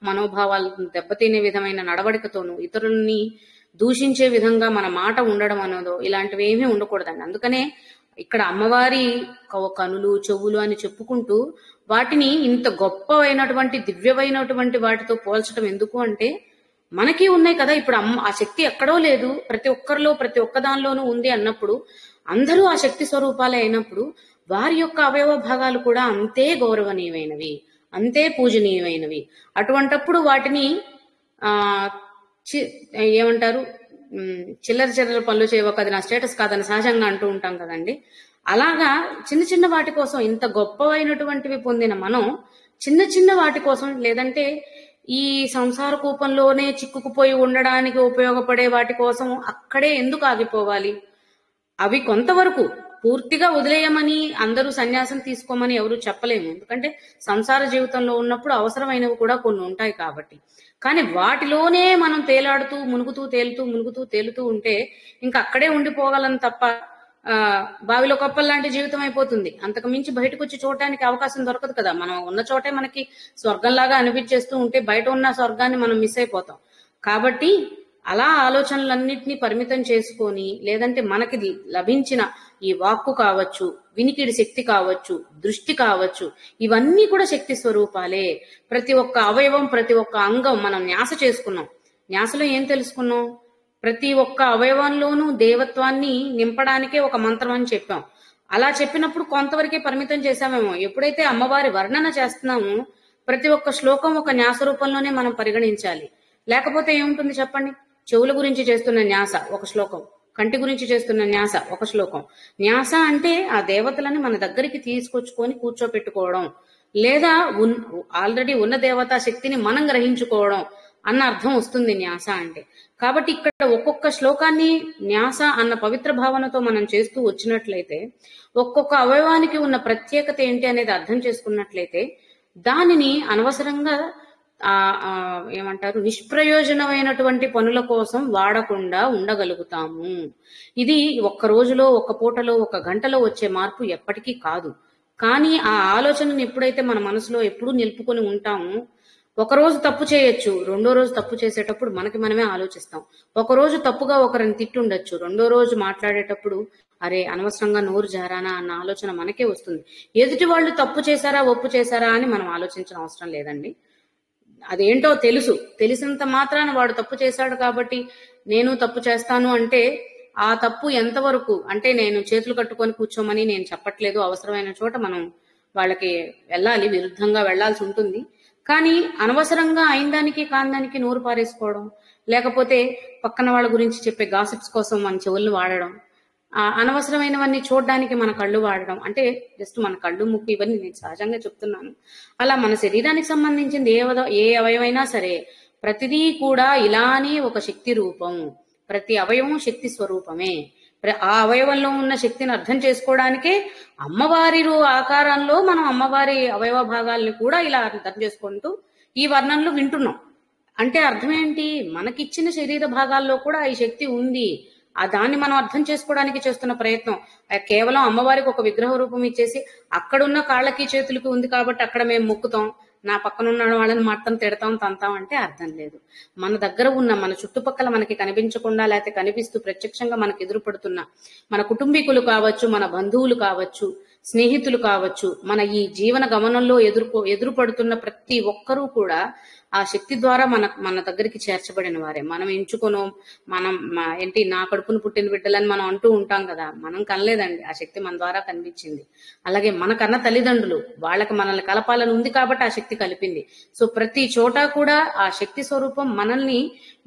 మనోభావాలను దెబ్బతినే విధమైన నడవడికతోనూ, ఇతరుల్ని దూషించే విధంగా మన మాట ఉండడం అనేదో ఇలాంటివి ఏమీ ఉండకూడదండి. అందుకనే ఇక్కడ అమ్మవారి కనులు, చెవులు అని చెప్పుకుంటూ వాటిని ఇంత గొప్పవైనటువంటి, దివ్యమైనటువంటి వాటితో పోల్చడం ఎందుకు అంటే, మనకి ఉన్నాయి కదా ఇప్పుడు ఆ శక్తి ఎక్కడో లేదు, ప్రతి ఒక్కరిలో ప్రతి ఒక్క దానిలోనూ ఉంది అన్నప్పుడు, అందరూ ఆ శక్తి స్వరూపాలే అయినప్పుడు వారి యొక్క అవయవ భాగాలు కూడా అంతే గౌరవనీయమైనవి, అంతే పూజనీయమైనవి. అటువంటప్పుడు వాటిని ఏమంటారు, చిల్లర పనులు చేయవక అది నా స్టేటస్ కాదని సహజంగా అంటూ ఉంటాం కదండి. అలాగా చిన్న చిన్న వాటి కోసం, ఇంత గొప్పవైనటువంటివి పొందిన మనం చిన్న చిన్న వాటి కోసం, లేదంటే ఈ సంసార కూపంలోనే చిక్కుకుపోయి ఉండడానికి ఉపయోగపడే వాటి కోసం అక్కడే ఎందుకు ఆగిపోవాలి? అవి కొంతవరకు పూర్తిగా వదిలేయమని, అందరూ సన్యాసం తీసుకోమని ఎవరు చెప్పలేము. ఎందుకంటే సంసార జీవితంలో ఉన్నప్పుడు అవసరమైనవి కూడా కొన్ని ఉంటాయి కాబట్టి. కానీ వాటిలోనే మనం తేలాడుతూ మునుగుతూ తేలుతూ ఉంటే ఇంకా అక్కడే ఉండిపోగలం తప్ప బావిలో కప్పల్లాంటి జీవితం అయిపోతుంది. అంతకు మించి బయటకు వచ్చి చూడటానికి అవకాశం దొరకదు కదా. మనం ఉన్న చోటే మనకి స్వర్గంలాగా అనిపించేస్తూ ఉంటే బయట ఉన్న స్వర్గాన్ని మనం మిస్ అయిపోతాం. కాబట్టి అలా ఆలోచనలన్నింటినీ పరిమితం చేసుకొని, లేదంటే మనకి లభించిన ఈ వాక్కు కావచ్చు, వినికిడి శక్తి కావచ్చు, దృష్టి కావచ్చు, ఇవన్నీ కూడా శక్తి స్వరూపాలే. ప్రతి ఒక్క అవయవం, ప్రతి ఒక్క అంగం మనం న్యాస చేసుకున్నాం. న్యాసలో ఏం తెలుసుకున్నాం? ప్రతి ఒక్క అవయవంలోనూ దేవత్వాన్ని నింపడానికే ఒక మంత్రం అని చెప్పాం. అలా చెప్పినప్పుడు కొంతవరకే పరిమితం చేశామేమో. ఎప్పుడైతే అమ్మవారి వర్ణన చేస్తున్నామో ప్రతి ఒక్క శ్లోకం ఒక న్యాస రూపంలోనే మనం పరిగణించాలి. లేకపోతే ఏముంటుంది చెప్పండి? చెవుల గురించి చేస్తున్న న్యాస ఒక శ్లోకం, కంటి గురించి చేస్తున్న న్యాస ఒక శ్లోకం. న్యాస అంటే ఆ దేవతలను మన దగ్గరికి తీసుకొచ్చుకొని కూర్చోపెట్టుకోవడం, లేదా ఆల్రెడీ ఉన్న దేవతా శక్తిని మనం గ్రహించుకోవడం అన్న అర్థం వస్తుంది న్యాస అంటే. కాబట్టి ఇక్కడ ఒక్కొక్క శ్లోకాన్ని న్యాస అన్న పవిత్ర భావనతో మనం చేస్తూ వచ్చినట్లయితే, ఒక్కొక్క అవయవానికి ఉన్న ప్రత్యేకత ఏంటి అనేది అర్థం చేసుకున్నట్లయితే, దానిని అనవసరంగా ఏమంటారు, నిష్ప్రయోజనమైనటువంటి పనుల కోసం వాడకుండా ఉండగలుగుతాము. ఇది ఒక్క రోజులో, ఒక్క పూటలో, ఒక గంటలో వచ్చే మార్పు ఎప్పటికీ కాదు. కానీ ఆ ఆలోచనను ఎప్పుడైతే మన మనసులో ఎప్పుడూ నిలుపుకొని ఉంటామో, ఒక రోజు తప్పు చేయొచ్చు, రెండో రోజు తప్పు చేసేటప్పుడు మనకి మనమే ఆలోచిస్తాం. ఒక రోజు తప్పుగా ఒకరిని తిట్టుండొచ్చు, రెండో రోజు మాట్లాడేటప్పుడు అరే అనవసరంగా నోరు జారానా అన్న ఆలోచన మనకే వస్తుంది. ఎదుటి వాళ్ళు తప్పు చేశారా ఒప్పు చేశారా అని మనం ఆలోచించిన అవసరం లేదండి. అదేంటో తెలిసినంత మాత్రాన వాడు తప్పు చేశాడు కాబట్టి నేను తప్పు చేస్తాను అంటే ఆ తప్పు ఎంతవరకు అంటే, నేను చేతులు కట్టుకొని కూర్చోమని నేను చెప్పట్లేదు. అవసరమైన చోట మనం వాళ్ళకి వెళ్ళాలి, విరుద్ధంగా వెళ్లాల్సి ఉంటుంది. కానీ అనవసరంగా అయిన దానికి కాని దానికి నోరు పారేసుకోవడం, లేకపోతే పక్కన వాళ్ళ గురించి చెప్పే గాసిప్స్ కోసం మన చెవుల్ని వాడడం, అనవసరమైనవన్నీ చూడడానికి మన కళ్ళు వాడడం, అంటే జస్ట్ మన కళ్ళు ముక్కు ఇవన్నీ నేను సహజంగా చెప్తున్నాను. అలా మన శరీరానికి సంబంధించింది ఏ అవయవైనా సరే ప్రతిదీ కూడా ఇలానే ఒక శక్తి రూపం. ప్రతి అవయవం శక్తి స్వరూపమే. ఆ అవయవంలో ఉన్న శక్తిని అర్థం చేసుకోవడానికే అమ్మవారి ఆకారంలో మనం అమ్మవారి అవయవ భాగాల్ని కూడా ఇలా అర్థం చేసుకుంటూ ఈ వర్ణనలు వింటున్నాం. అంటే అర్థం ఏంటి? మనకిచ్చిన శరీర భాగాల్లో కూడా ఈ శక్తి ఉంది. దాన్ని మనం అర్థం చేసుకోవడానికి చేస్తున్న ప్రయత్నం. కేవలం అమ్మవారికి ఒక విగ్రహ రూపం ఇచ్చేసి అక్కడున్న కాళ్ళకి చేతులకి ఉంది కాబట్టి అక్కడ మేము మొక్కుతాం, నా పక్కన ఉన్న వాళ్ళని మాత్రం తిడతాం తంతాం అంటే అర్థం లేదు. మన దగ్గర ఉన్న మన చుట్టుపక్కల మనకి కనిపించకుండా లేకపోతే కనిపిస్తూ ప్రత్యక్షంగా మనకు ఎదురుపడుతున్న మన కుటుంబీకులు కావచ్చు, మన బంధువులు కావచ్చు, స్నేహితులు కావచ్చు, మన ఈ జీవన గమనంలో ఎదురుపడుతున్న ప్రతి ఒక్కరూ కూడా ఆ శక్తి ద్వారా మన దగ్గరికి చేర్చబడిన వారే. మనం ఎంచుకోను, మనం ఏంటి నా కడుపును పుట్టిన బిడ్డలని మనం అంటూ ఉంటాం కదా, మనం కనలేదండి, ఆ శక్తి మన ద్వారా కనిపించింది. అలాగే మన కన్న తల్లిదండ్రులు, వాళ్ళకి మనల్ని కలపాలని ఉంది కాబట్టి ఆ శక్తి కలిపింది. సో ప్రతి చోట కూడా ఆ శక్తి స్వరూపం మనల్ని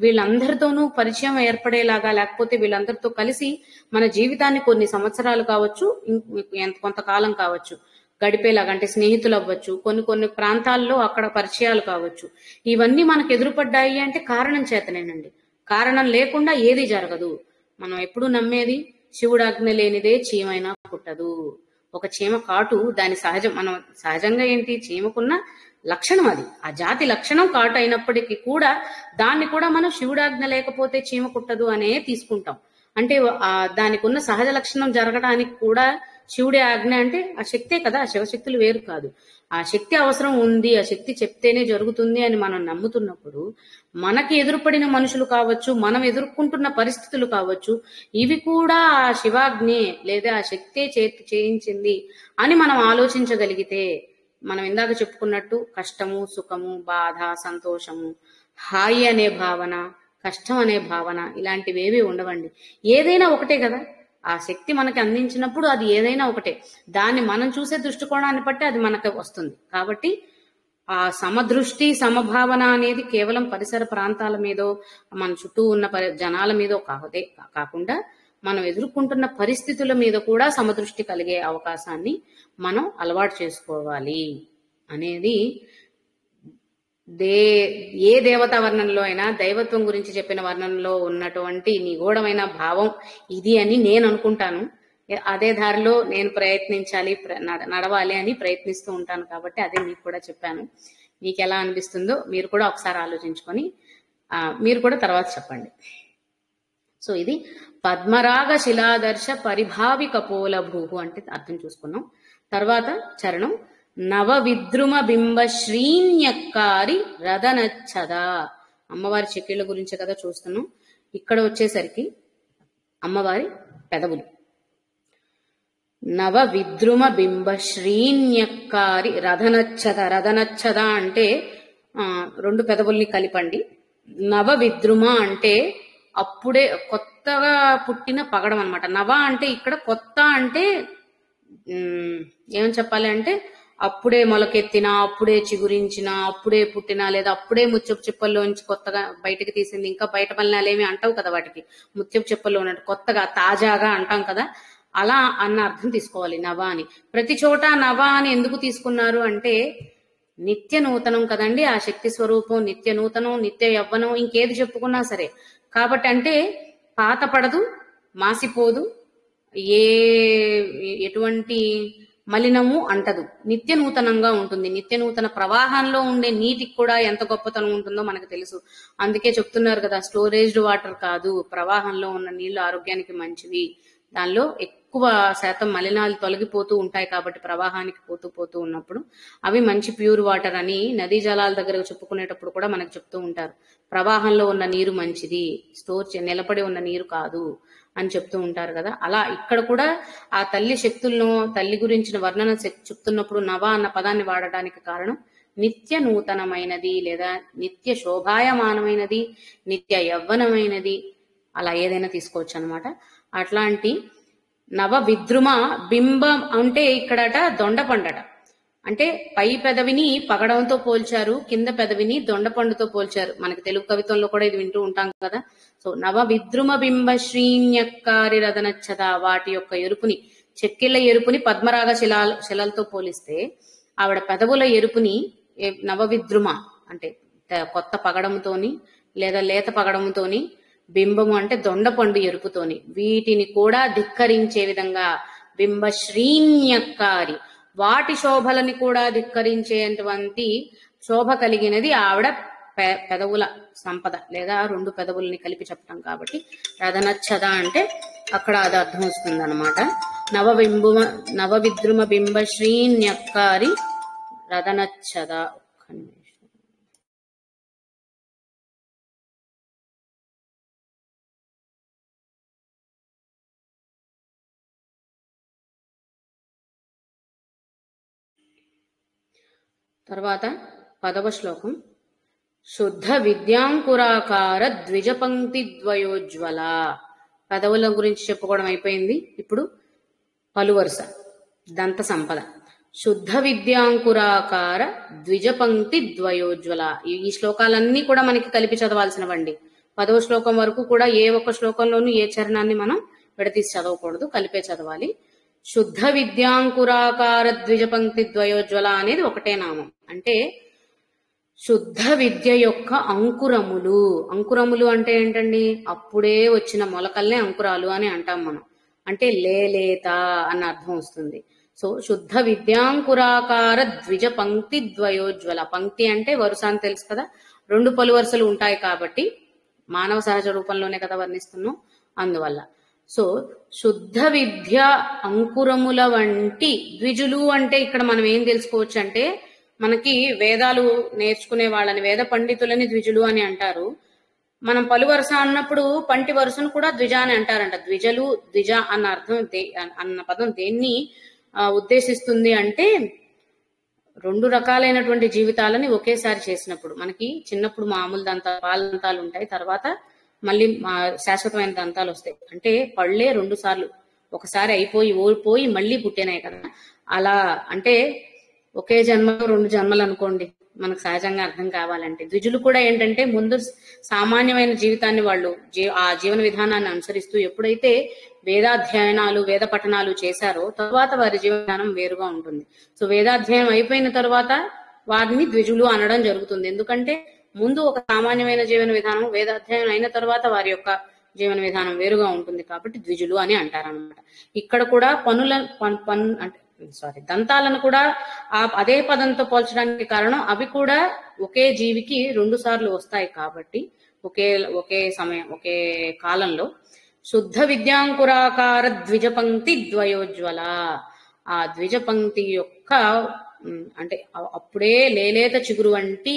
వీళ్ళందరితోనూ పరిచయం ఏర్పడేలాగా, లేకపోతే వీళ్ళందరితో కలిసి మన జీవితాన్ని కొన్ని సంవత్సరాలు కావచ్చు, కొంతకాలం కావచ్చు గడిపేలాగా, అంటే స్నేహితులు అవ్వచ్చు, కొన్ని ప్రాంతాల్లో అక్కడ పరిచయాలు కావచ్చు, ఇవన్నీ మనకు ఎదురుపడ్డాయి అంటే కారణం చేతనేనండి. కారణం లేకుండా ఏది జరగదు. మనం ఎప్పుడు నమ్మేది శివుడాజ్ఞ లేనిదే చీమైనా పుట్టదు. ఒక చీమ కాటు దాని మనం సహజంగా ఏంటి, చీమకున్న లక్షణం అది, ఆ జాతి లక్షణం కాటు అయినప్పటికీ కూడా దాన్ని కూడా మనం శివుడాజ్ఞ లేకపోతే చీమ కుట్టదు అనే తీసుకుంటాం. అంటే దానికి ఉన్న సహజ లక్షణం జరగడానికి కూడా శివుడి ఆజ్ఞ, అంటే ఆ శక్తే కదా, ఆ శివశక్తులు వేరు కాదు. ఆ శక్తి అవసరం ఉంది, ఆ శక్తి చెప్తేనే జరుగుతుంది అని మనం నమ్ముతున్నప్పుడు మనకి ఎదురుపడిన మనుషులు కావచ్చు, మనం ఎదుర్కొంటున్న పరిస్థితులు కావచ్చు, ఇవి కూడా ఆ శివాజ్ఞే లేదా ఆ శక్తే చేయించింది అని మనం ఆలోచించగలిగితే, మనం ఇందాక చెప్పుకున్నట్టు కష్టము, సుఖము, బాధ, సంతోషము, హాయి అనే భావన, కష్టం అనే భావన ఇలాంటివేవి ఉండవండి. ఏదైనా ఒకటే కదా, ఆ శక్తి మనకి అందించినప్పుడు అది ఏదైనా ఒకటే. దాన్ని మనం చూసే దృష్టికోణాన్ని బట్టి అది మనకు వస్తుంది. కాబట్టి ఆ సమదృష్టి సమభావన అనేది కేవలం పరిసర ప్రాంతాల మీదో మన చుట్టూ ఉన్న జనాల మీదో కాకుండా మనం ఎదుర్కొంటున్న పరిస్థితుల మీద కూడా సమదృష్టి కలిగే అవకాశాన్ని మనం అలవాటు చేసుకోవాలి అనేది ఏ దేవతా వర్ణనలో అయినా దైవత్వం గురించి చెప్పిన వర్ణనలో ఉన్నటువంటి నిగూఢమైన భావం ఇది అని నేను అనుకుంటాను. అదే దారిలో నేను ప్రయత్నించాలి, నడవాలి అని ప్రయత్నిస్తూ ఉంటాను. కాబట్టి అదే మీకు కూడా చెప్పాను. మీకు ఎలా అనిపిస్తుందో మీరు కూడా ఒకసారి ఆలోచించుకొని మీరు కూడా తర్వాత చెప్పండి. సో ఇది పద్మరాగ శిలాదర్శ పరిభావి కపోల భూహు అంటే అర్థం చూసుకున్నాం. తర్వాత చరణం నవ విద్రుమ బింబ శ్రీన్యక్కారి రదనచ్చదా. అమ్మవారి చెక్కిళ్ళ గురించి కదా చూస్తున్నాం. ఇక్కడ వచ్చేసరికి అమ్మవారి పెదవులు. నవ విద్రుమ బింబ శ్రీన్యక్కారి రదనచ్చద. రదనచ్చద అంటే రెండు పెదవుల్ని కలిపండి. నవ విద్రుమ అంటే అప్పుడే కొత్తగా పుట్టిన పగడం అనమాట. నవ అంటే ఇక్కడ కొత్త అంటే ఏమని చెప్పాలి అంటే అప్పుడే మొలకెత్తిన, అప్పుడే చిగురించిన, అప్పుడే పుట్టిన, లేదా అప్పుడే ముత్యపు చిప్పల్లోంచి కొత్తగా బయటకు తీసింది. ఇంకా బయట పల్లెలేమి అంటావు కదా, వాటికి ముత్యపు చిప్పల్లో ఉన్నట్టు కొత్తగా తాజాగా అంటాం కదా, అలా అన్న అర్థం తీసుకోవాలి నవ అని. ప్రతి చోట నవ అని ఎందుకు తీసుకున్నారు అంటే నిత్య నూతనం కదండి ఆ శక్తి స్వరూపం. నిత్య నూతనం, నిత్య యవ్వనం, ఇంకేది చెప్పుకున్నా సరే. కాబట్టి అంటే పాత పడదు, మాసిపోదు, ఎటువంటి మలినము అంటదు, నిత్య నూతనంగా ఉంటుంది. నిత్య నూతన ప్రవాహంలో ఉండే నీటికి కూడా ఎంత గొప్పతనం ఉంటుందో మనకు తెలుసు. అందుకే చెప్తున్నారు కదా, స్టోరేజ్డ్ వాటర్ కాదు, ప్రవాహంలో ఉన్న నీళ్లు ఆరోగ్యానికి మంచివి, దానిలో ఎక్కువ శాతం మలినాలు తొలగిపోతూ ఉంటాయి కాబట్టి ప్రవాహానికి పోతూ ఉన్నప్పుడు అవి మంచి ప్యూర్ వాటర్ అని నదీ జలాల దగ్గర చెప్పుకునేటప్పుడు కూడా మనకు చెప్తూ ఉంటారు. ప్రవాహంలో ఉన్న నీరు మంచిది, నిలబడి ఉన్న నీరు కాదు అని చెప్తూ ఉంటారు కదా. అలా ఇక్కడ కూడా ఆ తల్లి శక్తులను, తల్లి గురించిన వర్ణన చెప్తున్నప్పుడు నవ అన్న పదాన్ని వాడడానికి కారణం నిత్య నూతనమైనది లేదా నిత్య శోభాయమానమైనది, నిత్య యవ్వనమైనది, అలా ఏదైనా తీసుకోవచ్చు అనమాట. అట్లాంటి నవ విద్రుమ బింబం అంటే ఇక్కడట దొండపండట. అంటే పై పెదవిని పగడంతో పోల్చారు, కింద పెదవిని దొండపండుతో పోల్చారు. మనకి తెలుగు కవిత్వంలో కూడా ఇది వింటూ ఉంటాం కదా. సో నవ విద్రుమ బింబ శ్రీన్యక్కారి రదనచ్చద, వాటి యొక్క ఎరుపుని, చెక్కిళ్ల ఎరుపుని పద్మరాగ శిలలతో పోలిస్తే ఆవిడ పెదవుల ఎరుపుని నవవిద్రుమ అంటే కొత్త పగడంతోని లేదా లేత పగడంతోని, బింబము అంటే దొండపండు ఎరుపుతోని, వీటిని కూడా ధిక్కరించే విధంగా బింబ శ్రీన్యక్కారి, వాటి శోభలని కూడా ధిక్కరించేటువంటి శోభ కలిగినది ఆవిడ పెదవుల సంపద లేదా రెండు పెదవుల్ని కలిపి చెప్పడం కాబట్టి రదనచ్చద అంటే అక్కడ అది అర్థం వస్తుంది అనమాట. నవవిద్రుమ బింబ శ్రీన్యక్కారి రదనచ్చద. తర్వాత 10వ శ్లోకం. శుద్ధ విద్యాంకురాకార ద్విజపంక్తి ద్వయోజ్వల. పెదవుల గురించి చెప్పుకోవడం అయిపోయింది. ఇప్పుడు పలువరుస దంత సంపద. శుద్ధ విద్యాంకురాకార ద్విజపంక్తి ద్వయోజ్వల. ఈ శ్లోకాలన్నీ కూడా మనకి కలిపి చదవాల్సినవండి. 10వ శ్లోకం వరకు కూడా ఏ ఒక్క శ్లోకంలోనూ ఏ చరణాన్ని మనం విడతీసి చదవకూడదు, కలిపే చదవాలి. శుద్ధ విద్యాంకురాకార ద్విజపంక్తి ద్వయోజ్వల అనేది ఒకటే నామం. అంటే శుద్ధ విద్య యొక్క అంకురములు. అంకురములు అంటే ఏంటండి? అప్పుడే వచ్చిన మొలకల్నే అంకురాలు అని అంటాం మనం. అంటే లేలేత అన్న అర్థం వస్తుంది. సో శుద్ధ విద్యాంకురాకార ద్విజ పంక్తి ద్వయోజ్వల. పంక్తి అంటే వరుస అని తెలుసు కదా, రెండు పలు వరుసలు ఉంటాయి కాబట్టి మానవ సహజ రూపంలోనే కదా వర్ణిస్తున్నాం, అందువల్ల. సో శుద్ధ విద్య అంకురముల వంటి ద్విజులు అంటే ఇక్కడ మనం ఏం తెలుసుకోవచ్చు అంటే, మనకి వేదాలు నేర్చుకునే వాళ్ళని వేద పండితులని ద్విజులు అని అంటారు. మనం పలు వరుస అన్నప్పుడు పంటి వరుసను కూడా ద్విజ అని అంటారంట. ద్విజలు, ద్విజ అన్న అర్థం అన్న పదం దేన్ని ఉద్దేశిస్తుంది అంటే, రెండు రకాలైనటువంటి జీవితాలని ఒకేసారి చేసినప్పుడు. మనకి చిన్నప్పుడు మామూలు పాల దంతాలు ఉంటాయి, తర్వాత మళ్ళీ శాశ్వతమైన దంతాలు వస్తాయి. అంటే పళ్ళే 2 సార్లు, ఒకసారి అయిపోయి ఓడిపోయి మళ్ళీ పుట్టినాయి కదా. అలా అంటే ఒకే జన్మలో 2 జన్మలు అనుకోండి, మనకు సహజంగా అర్థం కావాలంటే. ద్విజులు కూడా ఏంటంటే ముందు సామాన్యమైన జీవితాన్ని వాళ్ళు ఆ జీవన విధానాన్ని అనుసరిస్తూ ఎప్పుడైతే వేదాధ్యయనాలు వేద పఠనాలు చేశారో తర్వాత వారి జీవన విధానం వేరుగా ఉంటుంది. సో వేదాధ్యయనం అయిపోయిన తర్వాత వారిని ద్విజులు అనడం జరుగుతుంది. ఎందుకంటే ముందు ఒక సామాన్యమైన జీవన విధానం, వేదాధ్యయనం అయిన తర్వాత వారి యొక్క జీవన విధానం వేరుగా ఉంటుంది కాబట్టి ద్విజులు అని అంటారనమాట. ఇక్కడ కూడా దంతాలను కూడా అదే పదంతో పోల్చడానికి కారణం అవి కూడా ఒకే జీవికి 2 సార్లు వస్తాయి కాబట్టి ఒకే సమయం ఒకే కాలంలో. శుద్ధ విద్యాంకురాకార ద్విజ పంక్తి ద్వయోజ్వల. ఆ ద్విజ పంక్తి యొక్క అంటే అప్పుడే లేలేత చిగురు వంటి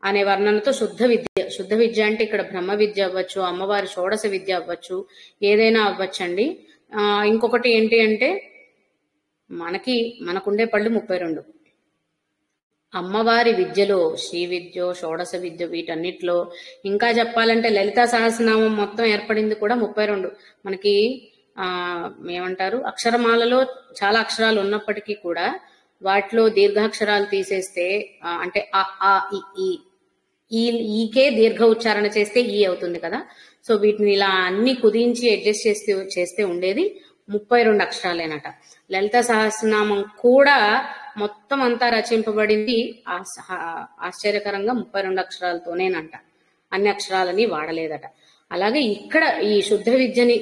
అనే వర్ణనతో శుద్ధ విద్య. శుద్ధ విద్య అంటే ఇక్కడ బ్రహ్మ విద్య అవ్వచ్చు, అమ్మవారి షోడశ విద్య అవ్వచ్చు, ఏదైనా అవ్వచ్చండి. ఇంకొకటి ఏంటి అంటే మనకుండే పళ్ళు 32. అమ్మవారి విద్యలో శ్రీ విద్య, షోడశ విద్య, వీటన్నిటిలో ఇంకా చెప్పాలంటే లలితా సహస్రనామం మొత్తం ఏర్పడింది కూడా 32. మనకి ఏమంటారు, అక్షరమాలలో చాలా అక్షరాలు ఉన్నప్పటికీ కూడా వాటిలో దీర్ఘాక్షరాలు తీసేస్తే అంటే ఈకే దీర్ఘ ఉచ్చారణ చేస్తే ఈ అవుతుంది కదా. సో వీటిని ఇలా అన్ని కుదించి అడ్జస్ట్ చేస్తే ఉండేది 32 అక్షరాలేనట. లలిత సహస్రనామం కూడా మొత్తం అంతా రచింపబడింది ఆశ్చర్యకరంగా 32 అక్షరాలతోనేనంట. అన్ని అక్షరాలని వాడలేదట. అలాగే ఇక్కడ ఈ శుద్ధ విద్యని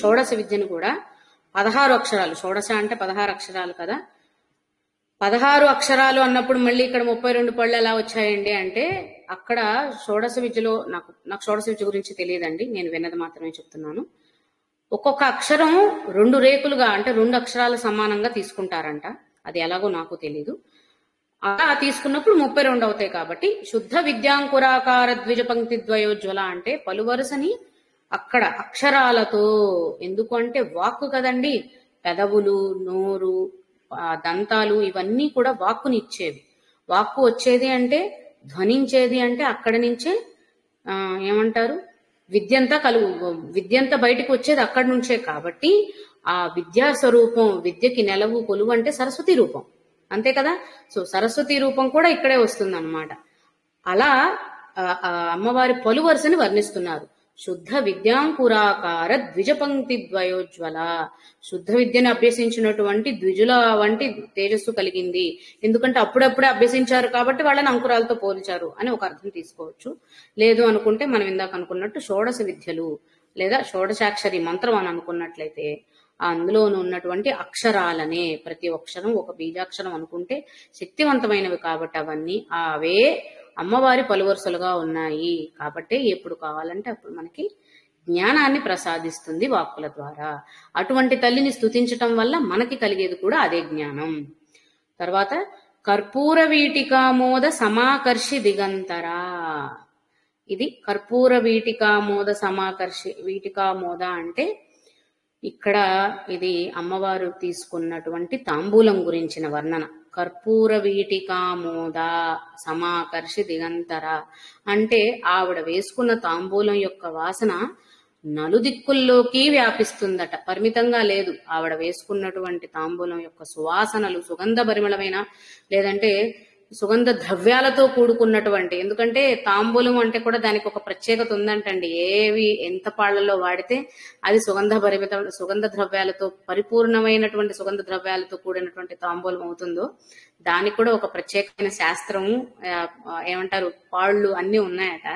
షోడశ విద్యను కూడా 16 అక్షరాలు, షోడశ అంటే 16 అక్షరాలు కదా. 16 అక్షరాలు అన్నప్పుడు మళ్ళీ ఇక్కడ 32 పళ్ళు ఎలా వచ్చాయండి అంటే, అక్కడ షోడశ విద్యలో నాకు షోడశ విద్య గురించి తెలియదండి, నేను విన్నది మాత్రమే చెప్తున్నాను. ఒక్కొక్క అక్షరం 2 రేకులుగా అంటే 2 అక్షరాల సమానంగా తీసుకుంటారంట. అది ఎలాగో నాకు తెలీదు. అలా తీసుకున్నప్పుడు 32 అవుతాయి కాబట్టి శుద్ధ విద్యాంకురాకార ద్విజ పంక్తి ద్వయోజ్వల అంటే పలువరుసని అక్కడ అక్షరాలతో. ఎందుకు అంటే వాక్కు కదండి, పెదవులు, నోరు, దంతాలు ఇవన్నీ కూడా వాక్కుని ఇచ్చేవి. వాక్కు వచ్చేది అంటే, ధ్వనించేది అంటే అక్కడి నుంచే ఏమంటారు, విద్యంతా బయటకు వచ్చేది అక్కడి నుంచే. కాబట్టి ఆ విద్యా స్వరూపం, విద్యకి నెలవు కొలువు అంటే సరస్వతి రూపం. అంతే కదా. సో సరస్వతి రూపం కూడా ఇక్కడే వస్తుంది అన్నమాట. అలా అమ్మవారి పలు వరుసని వర్ణిస్తున్నారు. శుద్ధ విద్యాంకురాకార ద్విజపంక్తి ద్వయోజ్వల, శుద్ధ విద్యను అభ్యసించినటువంటి ద్విజుల వంటి తేజస్సు కలిగింది. ఎందుకంటే అప్పుడప్పుడే అభ్యసించారు కాబట్టి వాళ్ళని అంకురాలతో పోల్చారు అని ఒక అర్థం తీసుకోవచ్చు. లేదు అనుకుంటే మనం ఇందాక అనుకున్నట్టు షోడశ విద్యలు లేదా షోడశాక్షరి మంత్రం అని అనుకున్నట్లయితే అందులో ఉన్నటువంటి అక్షరాలనే, ప్రతి అక్షరం ఒక బీజాక్షరం అనుకుంటే శక్తివంతమైనవి కాబట్టి అవే అమ్మవారి పలువరుసలుగా ఉన్నాయి. కాబట్టి ఎప్పుడు కావాలంటే అప్పుడు మనకి జ్ఞానాన్ని ప్రసాదిస్తుంది వాక్కుల ద్వారా. అటువంటి తల్లిని స్తుతించటం వల్ల మనకి కలిగేది కూడా అదే జ్ఞానం. తర్వాత కర్పూర వీటికామోద సమాకర్షి దిగంతరా. ఇది కర్పూర వీటికామోద సమాకర్షి. వీటికామోద అంటే ఇక్కడ ఇది అమ్మవారు తీసుకున్నటువంటి తాంబూలం గురించిన వర్ణన. కర్పూర వీటికామోద సమాకర్షి దిగంతర అంటే ఆవిడ వేసుకున్న తాంబూలం యొక్క వాసన నలుదిక్కుల్లోకి వ్యాపిస్తుందట, పరిమితంగా లేదు. ఆవిడ వేసుకున్నటువంటి తాంబూలం యొక్క సువాసనలు సుగంధ పరిమళమైన లేదంటే సుగంధ ద్రవ్యాలతో కూడుకున్నటువంటి, ఎందుకంటే తాంబూలం అంటే కూడా దానికి ఒక ప్రత్యేకత ఉందంటండి. ఏవి ఎంత పాళ్లలో వాడితే అది సుగంధ ద్రవ్యాలతో పరిపూర్ణమైనటువంటి సుగంధ ద్రవ్యాలతో కూడినటువంటి తాంబూలం అవుతుందో దానికి కూడా ఒక ప్రత్యేకమైన శాస్త్రము ఏమంటారు పాళ్ళు అన్ని ఉన్నాయట.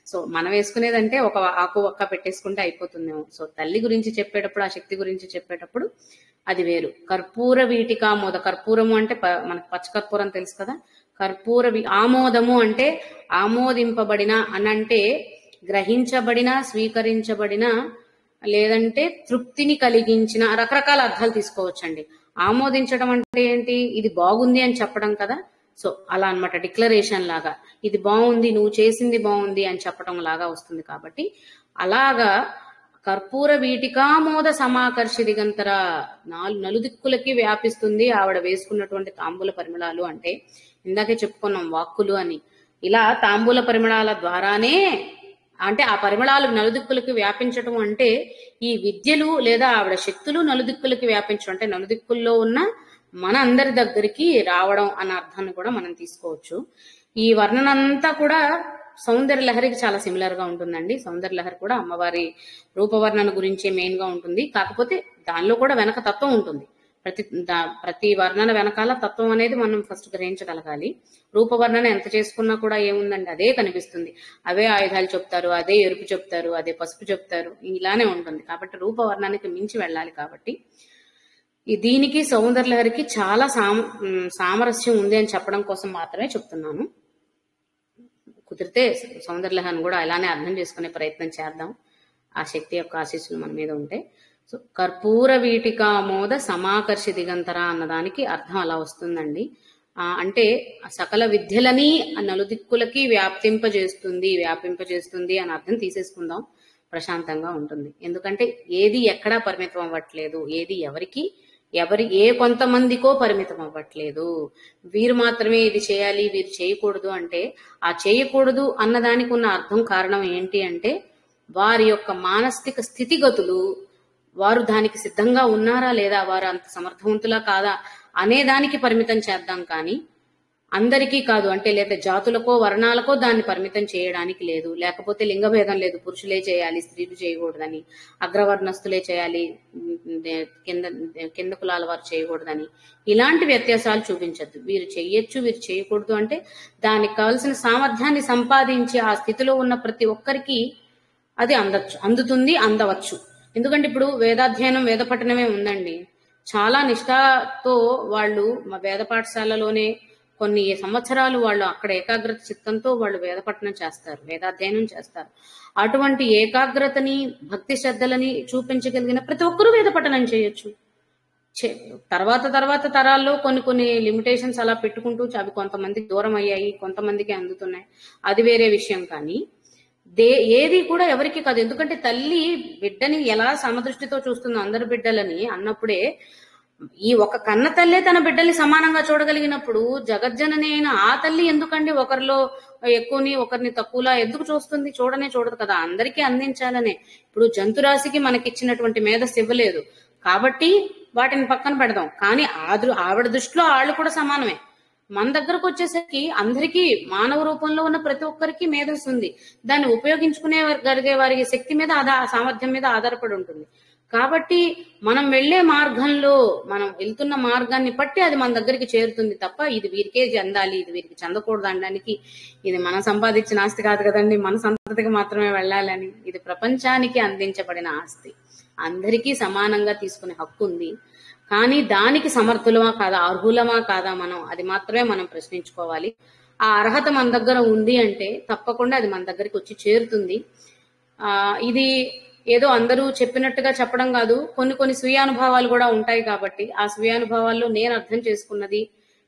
సో మనం వేసుకునేదంటే ఒక ఆకు ఒక్క పెట్టేసుకుంటే అయిపోతుందేమో. సో తల్లి గురించి చెప్పేటప్పుడు, ఆ శక్తి గురించి చెప్పేటప్పుడు అది వేరు. కర్పూర వీటికామోద, కర్పూరము అంటే మనకు పచ్చకర్పూరం తెలుసు కదా. కర్పూర ఆమోదము అంటే ఆమోదింపబడిన అనంటే గ్రహించబడిన, స్వీకరించబడిన లేదంటే తృప్తిని కలిగించిన, రకరకాల అర్థాలు తీసుకోవచ్చండి. ఆమోదించడం అంటే ఏంటి, ఇది బాగుంది అని చెప్పడం కదా. సో అలా అన్నమాట, డిక్లరేషన్ లాగా ఇది బాగుంది, నువ్వు చేసింది బాగుంది అని చెప్పడం లాగా వస్తుంది. కాబట్టి అలాగా కర్పూర వీటికామోద సమాకర్షి దిగంతర, నలుదిక్కులకి వ్యాపిస్తుంది ఆవిడ వేసుకున్నటువంటి తాంబూల పరిమళాలు. అంటే ఇందాకే చెప్పుకున్నాం వాక్కులు అని. ఇలా తాంబూల పరిమళాల ద్వారానే, అంటే ఆ పరిమళాలు నలుదిక్కులకి వ్యాపించటం అంటే ఈ విద్యలు లేదా ఆవిడ శక్తులు నలుదిక్కులకి వ్యాపించడం అంటే నలుదిక్కుల్లో ఉన్న మన అందరి దగ్గరికి రావడం అన్న అర్థాన్ని కూడా మనం తీసుకోవచ్చు. ఈ వర్ణనంతా కూడా సౌందర్య లహరికి చాలా సిమిలర్ గా ఉంటుందండి. సౌందర్య లహరి కూడా అమ్మవారి రూపవర్ణన గురించి మెయిన్ గా ఉంటుంది. కాకపోతే దానిలో కూడా వెనక తత్వం ఉంటుంది. ప్రతి వర్ణన వెనకాల తత్వం అనేది మనం ఫస్ట్ గ్రహించగలగాలి. రూపవర్ణన ఎంత చేసుకున్నా కూడా ఏముందండి, అదే కనిపిస్తుంది. అవే ఆయుధాలు చెప్తారు, అదే ఎరుపు చెప్తారు, అదే పసుపు చెప్తారు, ఇలానే ఉంటుంది. కాబట్టి రూపవర్ణానికి మించి వెళ్ళాలి. కాబట్టి దీనికి సౌందర్యలహరికి చాలా సామరస్యం ఉంది అని చెప్పడం కోసం మాత్రమే చెప్తున్నాను. కుదిరితే సౌందర్యలహరిని కూడా అలానే అర్థం చేసుకునే ప్రయత్నం చేద్దాం, ఆ శక్తి యొక్క ఆశీస్సులు మన మీద ఉంటే. సో కర్పూర వీటికామోద సమాకర్షి దిగంతర అన్నదానికి అర్థం అలా వస్తుందండి. అంటే సకల విద్యలని నలుదిక్కులకి వ్యాపింపజేస్తుంది అని అర్థం తీసేసుకుందాం, ప్రశాంతంగా ఉంటుంది. ఎందుకంటే ఏది ఎక్కడా పరిమితం అవ్వట్లేదు, ఏది ఏ కొంతమందికో పరిమితం అవ్వట్లేదు. వీరు మాత్రమే ఇది చేయాలి, వీరు చేయకూడదు అంటే ఆ చేయకూడదు అన్నదానికి ఉన్న అర్థం కారణం ఏంటి అంటే వారి యొక్క మానసిక స్థితిగతులు, వారు దానికి సిద్ధంగా ఉన్నారా లేదా, వారు అంత సమర్థవంతులా కాదా అనే దానికి పరిమితం చేద్దాం. కానీ అందరికీ కాదు, అంటే లేదా జాతులకో వర్ణాలకో దాన్ని పరిమితం చేయడానికి లేదు. లేకపోతే లింగభేదం లేదు, పురుషులే చేయాలి స్త్రీలు చేయకూడదని, అగ్రవర్ణస్తులే చేయాలి కింద కులాల వారు చేయకూడదని ఇలాంటి వ్యత్యాసాలు చూపించద్దు. వీరు చెయ్యొచ్చు, వీరు చేయకూడదు అంటే దానికి కావలసిన సామర్థ్యాన్ని సంపాదించి ఆ స్థితిలో ఉన్న ప్రతి ఒక్కరికి అది అందవచ్చు. ఎందుకంటే ఇప్పుడు వేదాధ్యయనం, వేద పఠనమే ఉందండి. చాలా నిష్ఠతో వాళ్ళు వేద పాఠశాలలోనే కొన్ని సంవత్సరాలు వాళ్ళు అక్కడ ఏకాగ్రత చిత్తంతో వాళ్ళు వేద పఠనం చేస్తారు, వేదాధ్యయనం చేస్తారు. అటువంటి ఏకాగ్రతని, భక్తి శ్రద్ధలని చూపించగలిగిన ప్రతి ఒక్కరూ వేద పఠనం చేయొచ్చు. తర్వాత తరాల్లో కొన్ని లిమిటేషన్స్ అలా పెట్టుకుంటూ అవి కొంతమందికి దూరం అయ్యాయి, కొంతమందికి అందుతున్నాయి, అది వేరే విషయం. కానీ ఏది కూడా ఎవరికి కాదు. ఎందుకంటే తల్లి బిడ్డని ఎలా సమదృష్టితో చూస్తుందో అందరి బిడ్డలని అన్నప్పుడే, ఈ ఒక కన్న తల్లే తన బిడ్డల్ని సమానంగా చూడగలిగినప్పుడు జగజ్జనని అయిన ఆ తల్లి ఎందుకండి ఒకరిలో ఎక్కువని ఒకరిని తక్కువలా ఎందుకు చూస్తుంది? చూడదు కదా, అందరికీ అందించాలనే. ఇప్పుడు జంతురాశికి మనకిచ్చినటువంటి మేధస్సు ఇవ్వలేదు కాబట్టి వాటిని పక్కన పెడదాం. కానీ ఆవిడ దృష్టిలో వాళ్ళు కూడా సమానమే. మన దగ్గరకు వచ్చేసరికి అందరికీ మానవ రూపంలో ఉన్న ప్రతి ఒక్కరికి మేధస్సు ఉంది. దాన్ని ఉపయోగించుకునే వారి శక్తి మీద సామర్థ్యం మీద ఆధారపడి ఉంటుంది. కాబట్టి మనం వెళ్లే మార్గంలో మనం వెళ్తున్న మార్గాన్ని బట్టి అది మన దగ్గరికి చేరుతుంది తప్ప ఇది వీరికే చెందాలి, ఇది వీరికి చెందకూడదు అనడానికి ఇది మనం సంపాదించిన ఆస్తి కాదు కదండి. మన సంతతికి మాత్రమే వెళ్ళాలని, ఇది ప్రపంచానికి అందించబడిన ఆస్తి. అందరికీ సమానంగా తీసుకునే హక్కు ఉంది. కానీ దానికి సమర్థులమా కాదా, అర్హులమా కాదా మనం, అది మాత్రమే మనం ప్రశ్నించుకోవాలి. ఆ అర్హత మన దగ్గర ఉంది అంటే తప్పకుండా అది మన దగ్గరికి వచ్చి చేరుతుంది. ఇది ఏదో అందరూ చెప్పినట్టుగా చెప్పడం కాదు, కొన్ని కొన్ని స్వీయానుభవాలు కూడా ఉంటాయి. కాబట్టి ఆ స్వీయానుభవాల్లో నేను అర్థం చేసుకున్నది,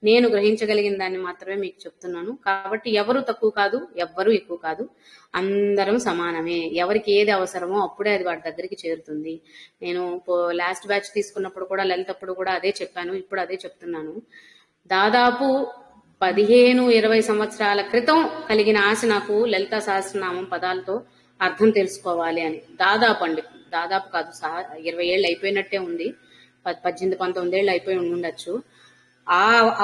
నేను గ్రహించగలిగిన దాన్ని మాత్రమే మీకు చెప్తున్నాను. కాబట్టి ఎవరు తక్కువ కాదు, ఎవ్వరూ ఎక్కువ కాదు, అందరం సమానమే. ఎవరికి ఏది అవసరమో అప్పుడే అది వాటి దగ్గరికి చేరుతుంది. నేను లాస్ట్ బ్యాచ్ తీసుకున్నప్పుడు కూడా, లలితప్పుడు కూడా అదే చెప్పాను, ఇప్పుడు అదే చెప్తున్నాను. దాదాపు 15-20 సంవత్సరాల క్రితం కలిగిన ఆశ నాకు లలితా సహస్రనామం పదాలతో అర్థం తెలుసుకోవాలి అని. దాదాపు కాదు, 20 ఏళ్ళు అయిపోయినట్టే ఉంది. 18-19 ఏళ్ళు అయిపోయి ఉండొచ్చు.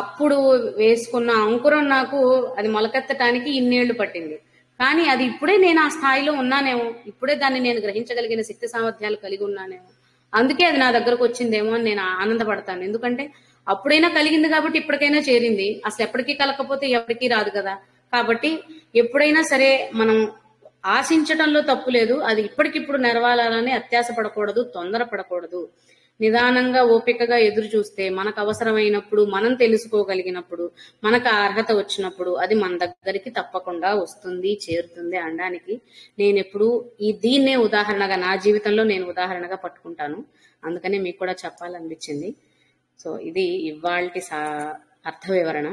అప్పుడు వేసుకున్న అంకురం నాకు అది మొలకెత్తటానికి ఇన్నేళ్లు పట్టింది. కానీ అది ఇప్పుడే నేను ఆ స్థాయిలో ఉన్నానేమో, ఇప్పుడే దాన్ని నేను గ్రహించగలిగిన శక్తి సామర్థ్యాలు కలిగి ఉన్నానేమో, అందుకే అది నా దగ్గరకు వచ్చిందేమో అని నేను ఆనందపడతాను. ఎందుకంటే అప్పుడైనా కలిగింది కాబట్టి ఇప్పటికైనా చేరింది. అసలు ఎప్పటికీ కలకపోతే ఎవరికీ రాదు కదా. కాబట్టి ఎప్పుడైనా సరే మనం ఆశించటంలో తప్పు లేదు. అది ఇప్పటికిప్పుడు నెరవేరాలని అత్యాశ పడకూడదు, తొందర పడకూడదు. నిదానంగా ఓపికగా ఎదురు చూస్తే మనకు అవసరమైనప్పుడు, మనం తెలుసుకోగలిగినప్పుడు, మనకు అర్హత వచ్చినప్పుడు అది మన దగ్గరికి తప్పకుండా వస్తుంది, చేరుతుంది అనడానికి నేను ఎప్పుడు దీన్నే ఉదాహరణగా నా జీవితంలో నేను ఉదాహరణగా పట్టుకుంటాను. అందుకనే మీకు కూడా చెప్పాలనిపించింది. సో ఇది ఇవాల్టి అర్థ వివరణ.